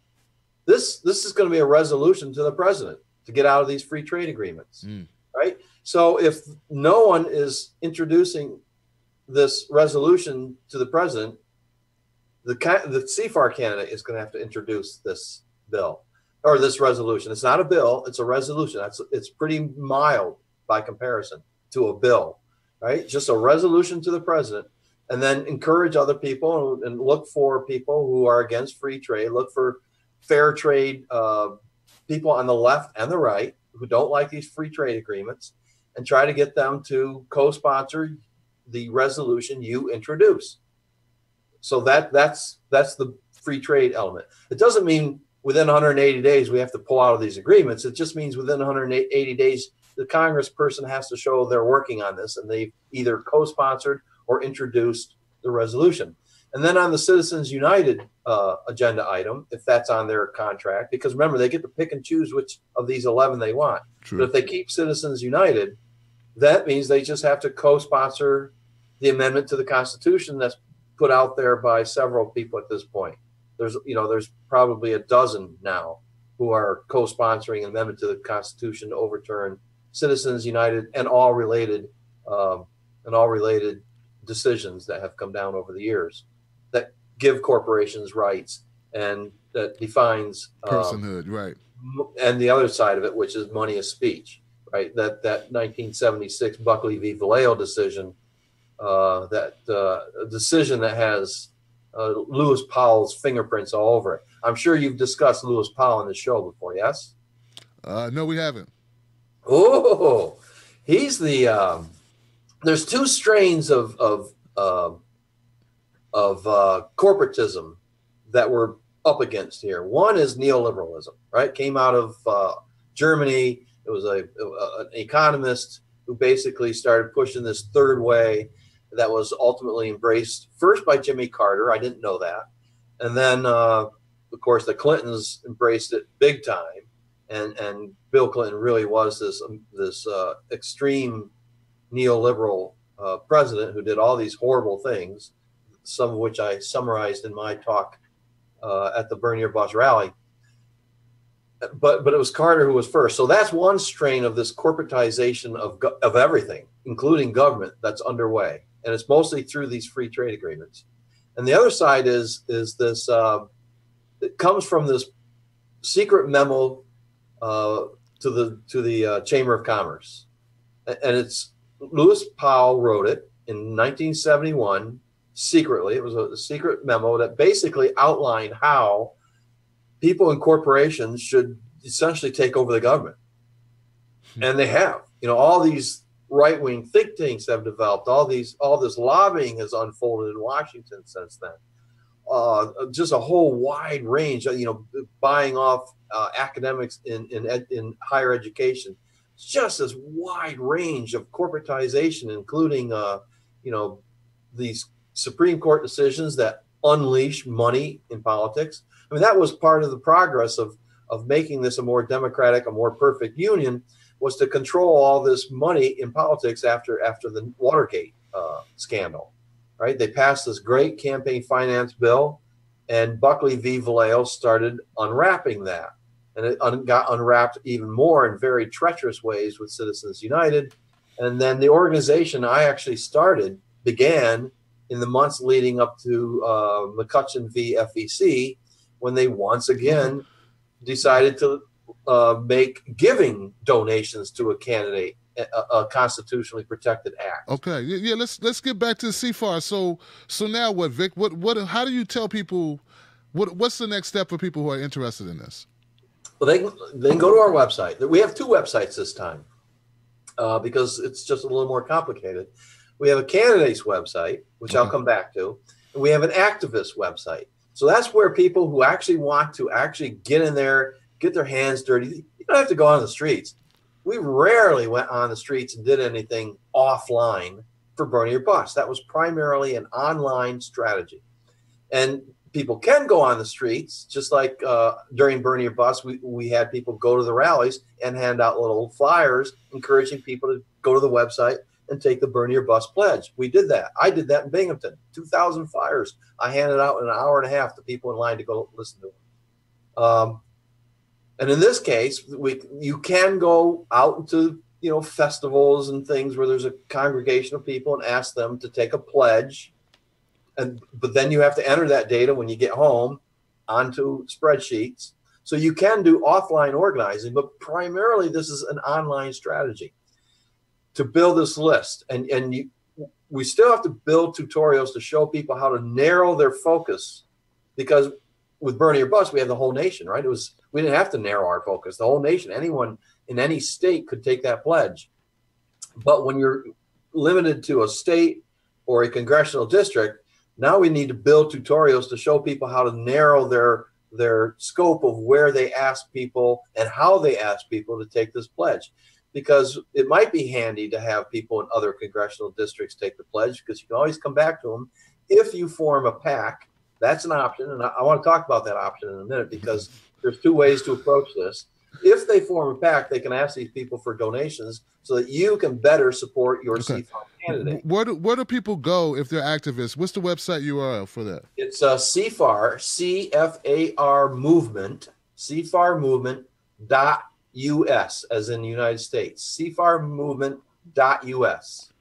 This is going to be a resolution to the president to get out of these free trade agreements, right? So if no one is introducing this resolution to the president, the CFAR candidate is going to have to introduce this bill or this resolution. It's not a bill, it's a resolution. It's pretty mild by comparison to a bill, right? Just a resolution to the president, and then encourage other people and look for people who are against free trade, look for fair trade people on the left and the right who don't like these free trade agreements, and try to get them to co-sponsor the resolution you introduce. So that's the free trade element. It doesn't mean within 180 days we have to pull out of these agreements. It just means within 180 days the congressperson has to show they're working on this and they've either co-sponsored or introduced the resolution. And then on the Citizens United agenda item, if that's on their contract, because remember, they get to pick and choose which of these 11 they want. True. But if they keep Citizens United, that means they just have to co-sponsor the amendment to the Constitution that's put out there by several people at this point. There's probably a dozen now who are co-sponsoring an amendment to the Constitution to overturn Citizens United and all related decisions that have come down over the years that give corporations rights and that defines personhood, right? And the other side of it, which is money is speech, right? That 1976 Buckley v. Vallejo decision, a decision that has Lewis Powell's fingerprints all over it. I'm sure you've discussed Lewis Powell on the show before, yes? No, we haven't. Oh, he's the. There's two strains of corporatism that we're up against here. One is neoliberalism, right? Came out of Germany. It was an economist who basically started pushing this third way that was ultimately embraced first by Jimmy Carter. I didn't know that. And then, of course, the Clintons embraced it big time. And Bill Clinton really was this extreme neoliberal president who did all these horrible things, some of which I summarized in my talk at the Burn Your Bus rally. But it was Carter who was first. So that's one strain of this corporatization of everything, including government, that's underway. And it's mostly through these free trade agreements. And the other side is this, it comes from this secret memo to the Chamber of Commerce. And it's Lewis Powell wrote it in 1971 secretly. It was a secret memo that basically outlined how people and corporations should essentially take over the government. And they have. All these right-wing think tanks have developed. All this lobbying has unfolded in Washington since then. Just a whole wide range, buying off academics in higher education. It's just this wide range of corporatization, including, these Supreme Court decisions that unleash money in politics. I mean, that was part of the progress of making this a more democratic, a more perfect union, was to control all this money in politics after the Watergate scandal, right? They passed this great campaign finance bill, and Buckley v. Vallejo started unwrapping that. And it got unwrapped even more in very treacherous ways with Citizens United. And then the organization I actually began in the months leading up to McCutcheon v. FEC, when they once again decided to make giving donations to a candidate a constitutionally protected act. Okay, yeah. Let's get back to the CFAR. So now what, Vic? What? How do you tell people? What's the next step for people who are interested in this? Well, they can go to our website. We have two websites this time because it's just a little more complicated. We have a candidates website, which I'll come back to, and we have an activist website. So that's where people who actually want to actually get in there, get their hands dirty. You don't have to go on the streets. We rarely went on the streets and did anything offline for Burn Your Bus. That was primarily an online strategy. And people can go on the streets, just like during Burn Your Bus, we had people go to the rallies and hand out little flyers encouraging people to go to the website and take the Burn Your Bus pledge. We did that. I did that in Binghamton. 2,000 flyers. I handed out in an hour and a half to people in line to go listen to them. And in this case, you can go out into festivals and things where there's a congregation of people and ask them to take a pledge. But then you have to enter that data when you get home onto spreadsheets. So you can do offline organizing, but primarily this is an online strategy to build this list. We still have to build tutorials to show people how to narrow their focus, because with Burn Your Bus, we have the whole nation, right? We didn't have to narrow our focus. The whole nation, anyone in any state could take that pledge. But when you're limited to a state or a congressional district, now we need to build tutorials to show people how to narrow their scope of where they ask people and how they ask people to take this pledge. Because it might be handy to have people in other congressional districts take the pledge, because you can always come back to them if you form a PAC. That's an option, and I want to talk about that option in a minute, because there's two ways to approach this. If they form a PAC, they can ask these people for donations so that you can better support your CFAR candidate. Where do people go if they're activists? What's the website URL for that? It's CFAR, C-F-A-R movement, CFARmovement.us, as in the United States, CFARmovement.us.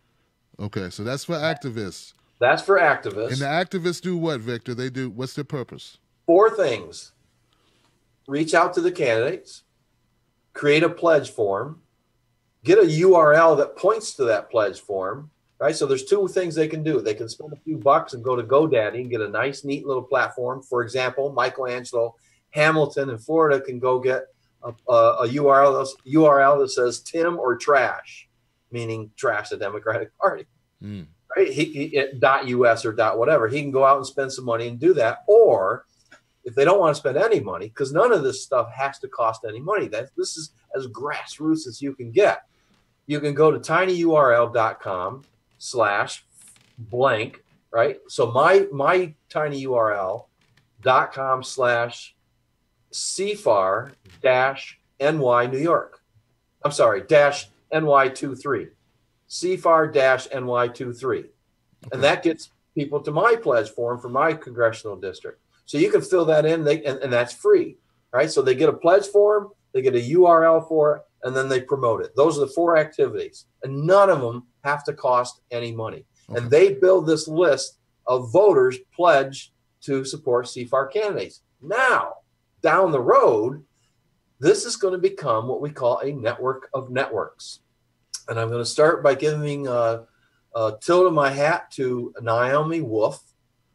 Okay, so that's for activists. That's for activists. And the activists do what, Victor? They do, what's their purpose? 4 things. Reach out to the candidates, create a pledge form, get a URL that points to that pledge form, right? So there's 2 things they can do. They can spend a few bucks and go to GoDaddy and get a nice, neat little platform. For example, Michelangelo Hamilton in Florida can go get a URL that says Tim or trash, meaning trash the Democratic Party. Right? .us or .whatever. He can go out and spend some money and do that. Or if they don't want to spend any money, because none of this stuff has to cost any money. This is as grassroots as you can get. You can go to tinyurl.com/blank, right? So my tinyurl.com/CFAR-NY New York. I'm sorry, -NY23. CFAR-NY23. And that gets people to my pledge form for my congressional district. So you can fill that in, and that's free, right? So they get a pledge form, they get a URL for it, and then they promote it. Those are the 4 activities, and none of them have to cost any money. Okay. And they build this list of voters pledged to support CFAR candidates. Now, down the road, this is going to become what we call a network of networks. And I'm going to start by giving a tilt of my hat to Naomi Wolf,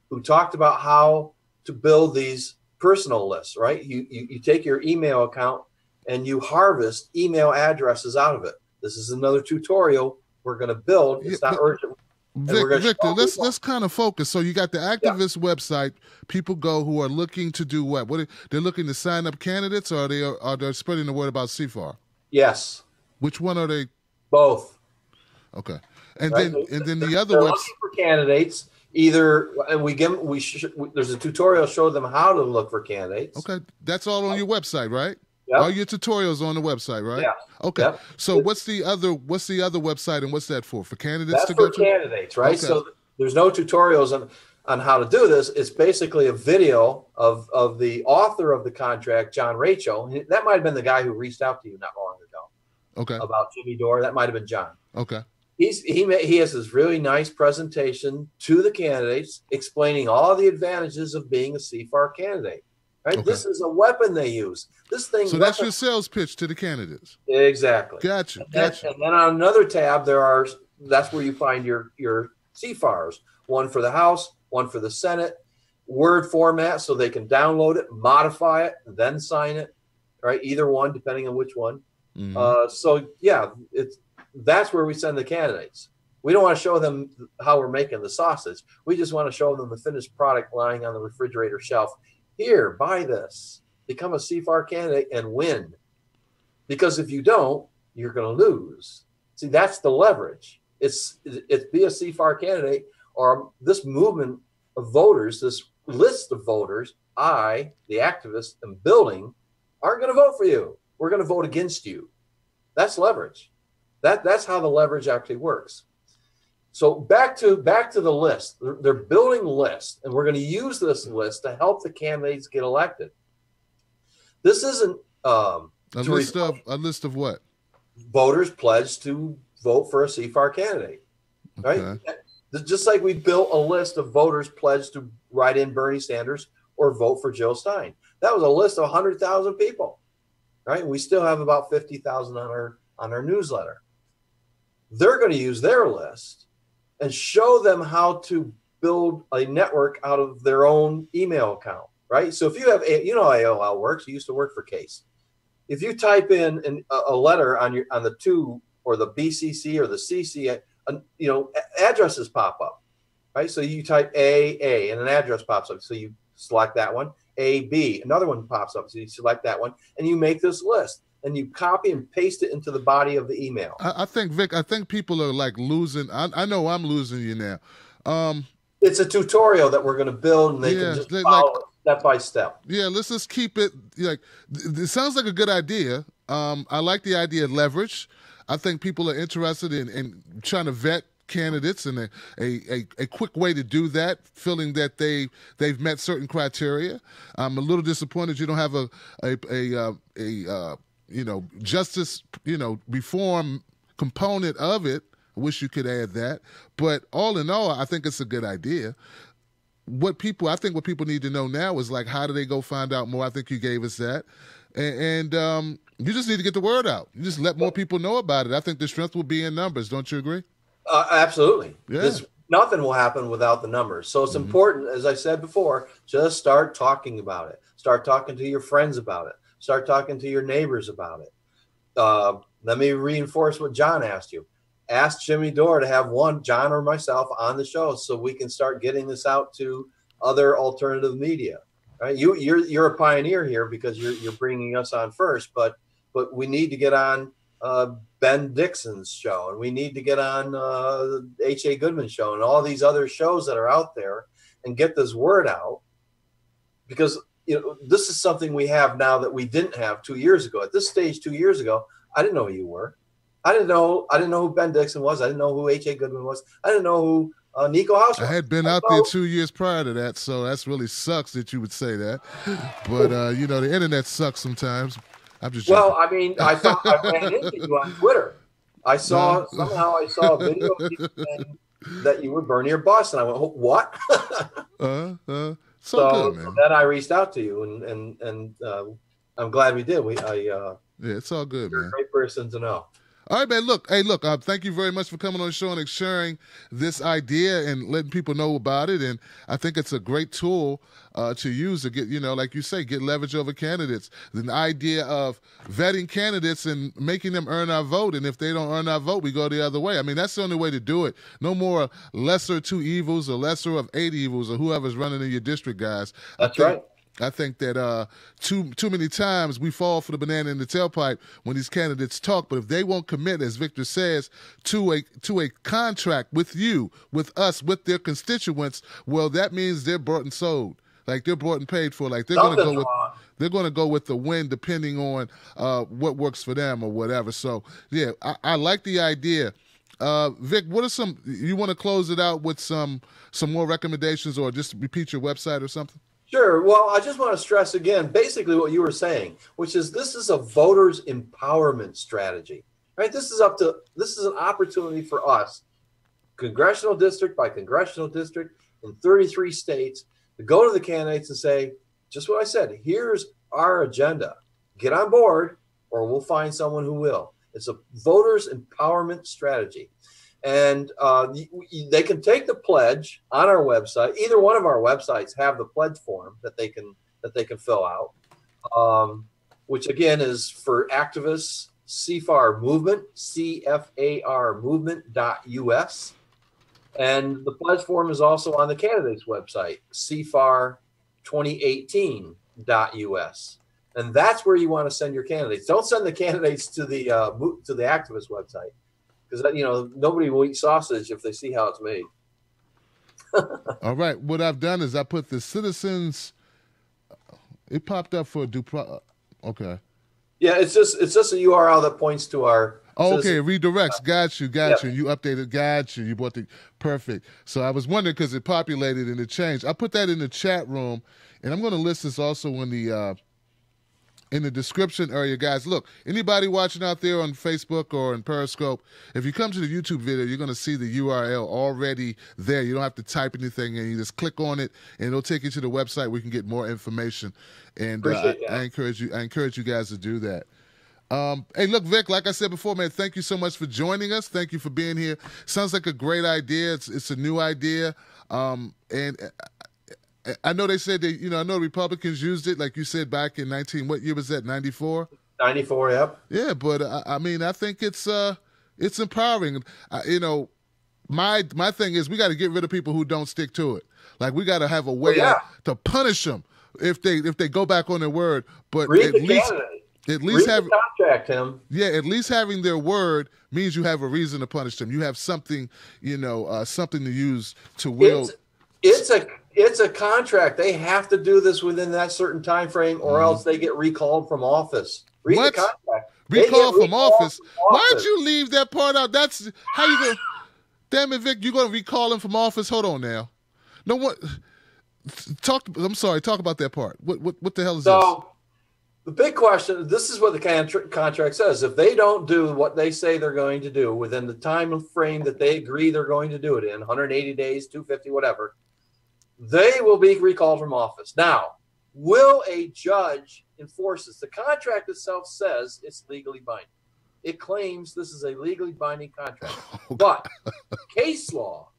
who talked about how to build these personal lists, right? You take your email account and you harvest email addresses out of it. This is another tutorial we're going to build. It's not urgent. Victor, let's kind of focus. So you got the activist website. People go who are looking to do what? They're looking to sign up candidates, or are they spreading the word about CFAR? Yes. Which one are they? Both. Okay, and then the other website for candidates. Either and there's a tutorial show them how to look for candidates. Okay, that's all on your website, right? Yep. All your tutorials on the website, right? Yeah. Okay. Yep. So what's the other website, and what's that for? For candidates to go to? That's for candidates, right? Okay. So there's no tutorials on how to do this. It's basically a video of the author of the contract, John Rachel. That might have been the guy who reached out to you not long ago. Okay. About Jimmy Dore. That might have been John. Okay. He has this really nice presentation to the candidates explaining all the advantages of being a CFAR candidate. Right? Okay. This is a weapon they use. This thing. So that's your sales pitch to the candidates. Exactly. Gotcha. And then on another tab, that's where you find your CFARs. One for the House, one for the Senate, Word format, so they can download it, modify it, then sign it. Right? Either one, depending on which one. Mm-hmm. So yeah, that's where we send the candidates. We don't want to show them how we're making the sausage. We just want to show them the finished product lying on the refrigerator shelf. Here, buy this. Become a CFAR candidate and win. Because if you don't, you're going to lose. See, that's the leverage. It's be a CFAR candidate, or this movement of voters, this list of voters, the activist, am building, aren't going to vote for you. We're going to vote against you. That's leverage. That's how the leverage actually works. So back to the list. They're building lists, and we're going to use this list to help the candidates get elected. This isn't a list of what? Voters pledged to vote for a CFAR candidate, right? Okay. Just like we built a list of voters pledged to write in Bernie Sanders or vote for Jill Stein. That was a list of 100,000 people, right? We still have about 50,000 on our newsletter. They're going to use their list and show them how to build a network out of their own email account, right? So if you have, you know how AOL works. You used to work for Case. If you type in a letter on the to or the BCC or the CC, addresses pop up, right? So you type A, and an address pops up. So you select that one. AB, another one pops up. So you select that one, and you make this list, and you copy and paste it into the body of the email. I think, Vic, people are like losing. I know I'm losing you now. It's a tutorial that we're going to build, and they can just follow it step by step. Yeah, let's just keep it like. It sounds like a good idea. I like the idea of leverage. I think people are interested in trying to vet candidates, and a quick way to do that, feeling that they've met certain criteria. I'm a little disappointed you don't have a justice reform component of it. I wish you could add that, but all in all, I think it's a good idea. What people need to know now is like, how do they go find out more? I think you gave us that, and you just need to get the word out. You just let more people know about it. I think the strength will be in numbers. Don't you agree? Absolutely. Yeah. Nothing will happen without the numbers. So it's important, as I said before, just start talking about it. Start talking to your friends about it. Start talking to your neighbors about it. Let me reinforce what John asked you. Ask Jimmy Dore to have John or myself on the show so we can start getting this out to other alternative media. Right? You're a pioneer here because you're bringing us on first, but we need to get on Ben Dixon's show, and we need to get on H.A. Goodman's show, and all these other shows that are out there, and get this word out, because this is something we have now that we didn't have 2 years ago. At this stage 2 years ago, I didn't know who you were. I didn't know who Ben Dixon was. I didn't know who H.A. Goodman was. I didn't know who Nico House was. I had been out there 2 years prior to that, so that's really sucks that you would say that. But the internet sucks sometimes. I'm just joking. Well, I mean, I thought I ran into you on Twitter. Somehow I saw a video of you saying that you were burning your bus, and I went, what? So good, man. So then I reached out to you, and I'm glad we did. Yeah, it's all good, you're man. A great person to know. All right, man. Look, thank you very much for coming on the show and sharing this idea and letting people know about it. And I think it's a great tool to use to get, like you say, get leverage over candidates. The idea of vetting candidates and making them earn our vote. And if they don't earn our vote, we go the other way. I mean, that's the only way to do it. No more lesser two evils or lesser of eight evils or whoever's running in your district, guys. That's right. I think that too many times we fall for the banana in the tailpipe when these candidates talk. But if they won't commit, as Victor says, to a contract with you, with us, with their constituents, well, that means they're bought and sold. Like they're bought and paid for. Like they're going to go with the win, depending on what works for them or whatever. So yeah, I like the idea. Vic, what are you want to close it out with some more recommendations, or just repeat your website or something? Sure. Well, I just want to stress again, basically what you were saying, which is this is a voters empowerment strategy, right? This is an opportunity for us, congressional district by congressional district in 33 states, to go to the candidates and say, just what I said, here's our agenda. Get on board or we'll find someone who will. It's a voters empowerment strategy. And they can take the pledge on our website. Either one of our websites have the pledge form that they can fill out, which again is for activists, CFAR movement, CFAR movement.us. And the pledge form is also on the candidates website, CFAR2018.us. And that's where you want to send your candidates. Don't send the candidates to the activist website, because nobody will eat sausage if they see how it's made. All right. What I've done is I put the citizens. It popped up for okay. Yeah, it's just a URL that points to our. Oh, okay, it redirects. Got you. You updated. Got you. You bought the perfect. So I was wondering because it populated and it changed. I put that in the chat room, and I'm going to list this also in the description area, guys. Look, anybody watching out there on Facebook or in Periscope, if you come to the YouTube video, you're going to see the URL already there. You don't have to type anything in. You just click on it, and it'll take you to the website where you can get more information. And I encourage you guys to do that. Hey, look, Vic, like I said before, man, thank you so much for joining us. Thank you for being here. Sounds like a great idea. It's a new idea. And I know they said that, I know Republicans used it, like you said, back in what year was that, 94? 94, yep. Yeah, but I think it's empowering. My thing is we got to get rid of people who don't stick to it. Like, we got to have a way to punish them if they go back on their word. But Read the contract, Tim. Yeah, at least having their word means you have a reason to punish them. You have something, something to use to will. It's a contract. They have to do this within that certain time frame, or else they get recalled from office. Read the contract. Recalled from office? Why'd you leave that part out? That's how you go. Damn it, Vic! You're gonna recall him from office? Hold on now. No, what? I'm sorry. Talk about that part. What the hell is this? The big question, this is what the contract says. If they don't do what they say they're going to do within the time frame that they agree they're going to do it in, 180 days, 250, whatever, they will be recalled from office. Now, will a judge enforce this? The contract itself says it's legally binding. It claims this is a legally binding contract. But case law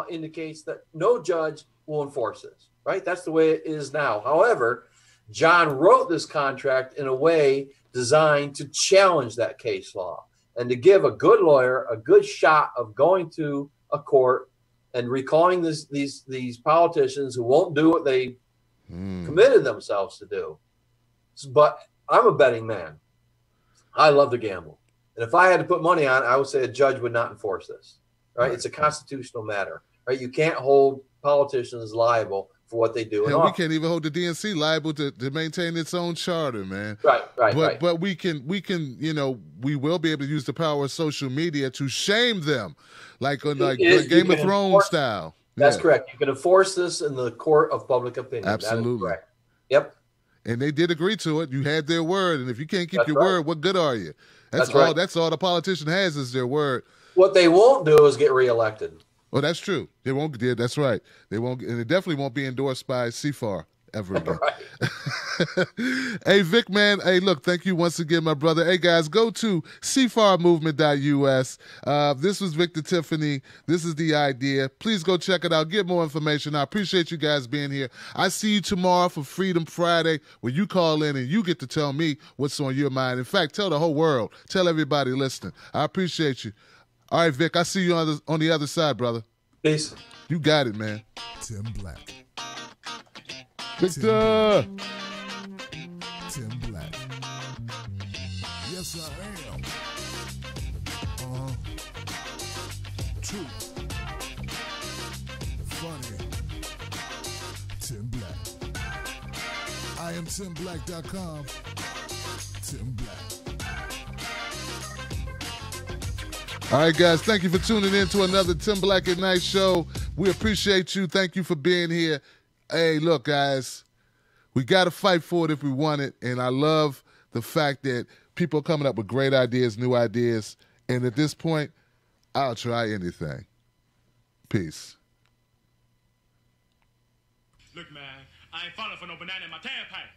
indicates that no judge will enforce this, right? That's the way it is now. However, John wrote this contract in a way designed to challenge that case law and to give a good lawyer a good shot of going to a court and recalling these politicians who won't do what they committed themselves to do. But I'm a betting man. I love to gamble. And if I had to put money on it, I would say a judge would not enforce this. Right? It's a constitutional matter. Right? You can't hold politicians liable for what they do. Hell, we can't even hold the DNC liable to maintain its own charter, man. Right. But we can, we will be able to use the power of social media to shame them, like Game of Thrones style. That's correct. You can enforce this in the court of public opinion. Absolutely. That is correct. Yep. And they did agree to it. You had their word, and if you can't keep your word, what good are you? That's all the politician has is their word. What they won't do is get reelected. Well, that's true. They won't. Yeah, that's right. They won't, and it definitely won't be endorsed by CFAR ever again. Hey, Vic, man. Hey, look, thank you once again, my brother. Hey, guys, go to CFARmovement.us. This was Victor Tiffany. This is the idea. Please go check it out. Get more information. I appreciate you guys being here. I see you tomorrow for Freedom Friday, where you call in and you get to tell me what's on your mind. In fact, tell the whole world. Tell everybody listening. I appreciate you. All right, Vic, I see you on the other side, brother. Peace. You got it, man. Tim Black. Victor. Tim Black. Yes, I am. True. Funny. Tim Black. I am TimBlack.com. Tim Black. All right, guys, thank you for tuning in to another Tim Black at Night show. We appreciate you. Thank you for being here. Hey, look, guys, we got to fight for it if we want it, and I love the fact that people are coming up with great ideas, new ideas, and at this point, I'll try anything. Peace. Look, man, I ain't falling for no banana in my tailpipe.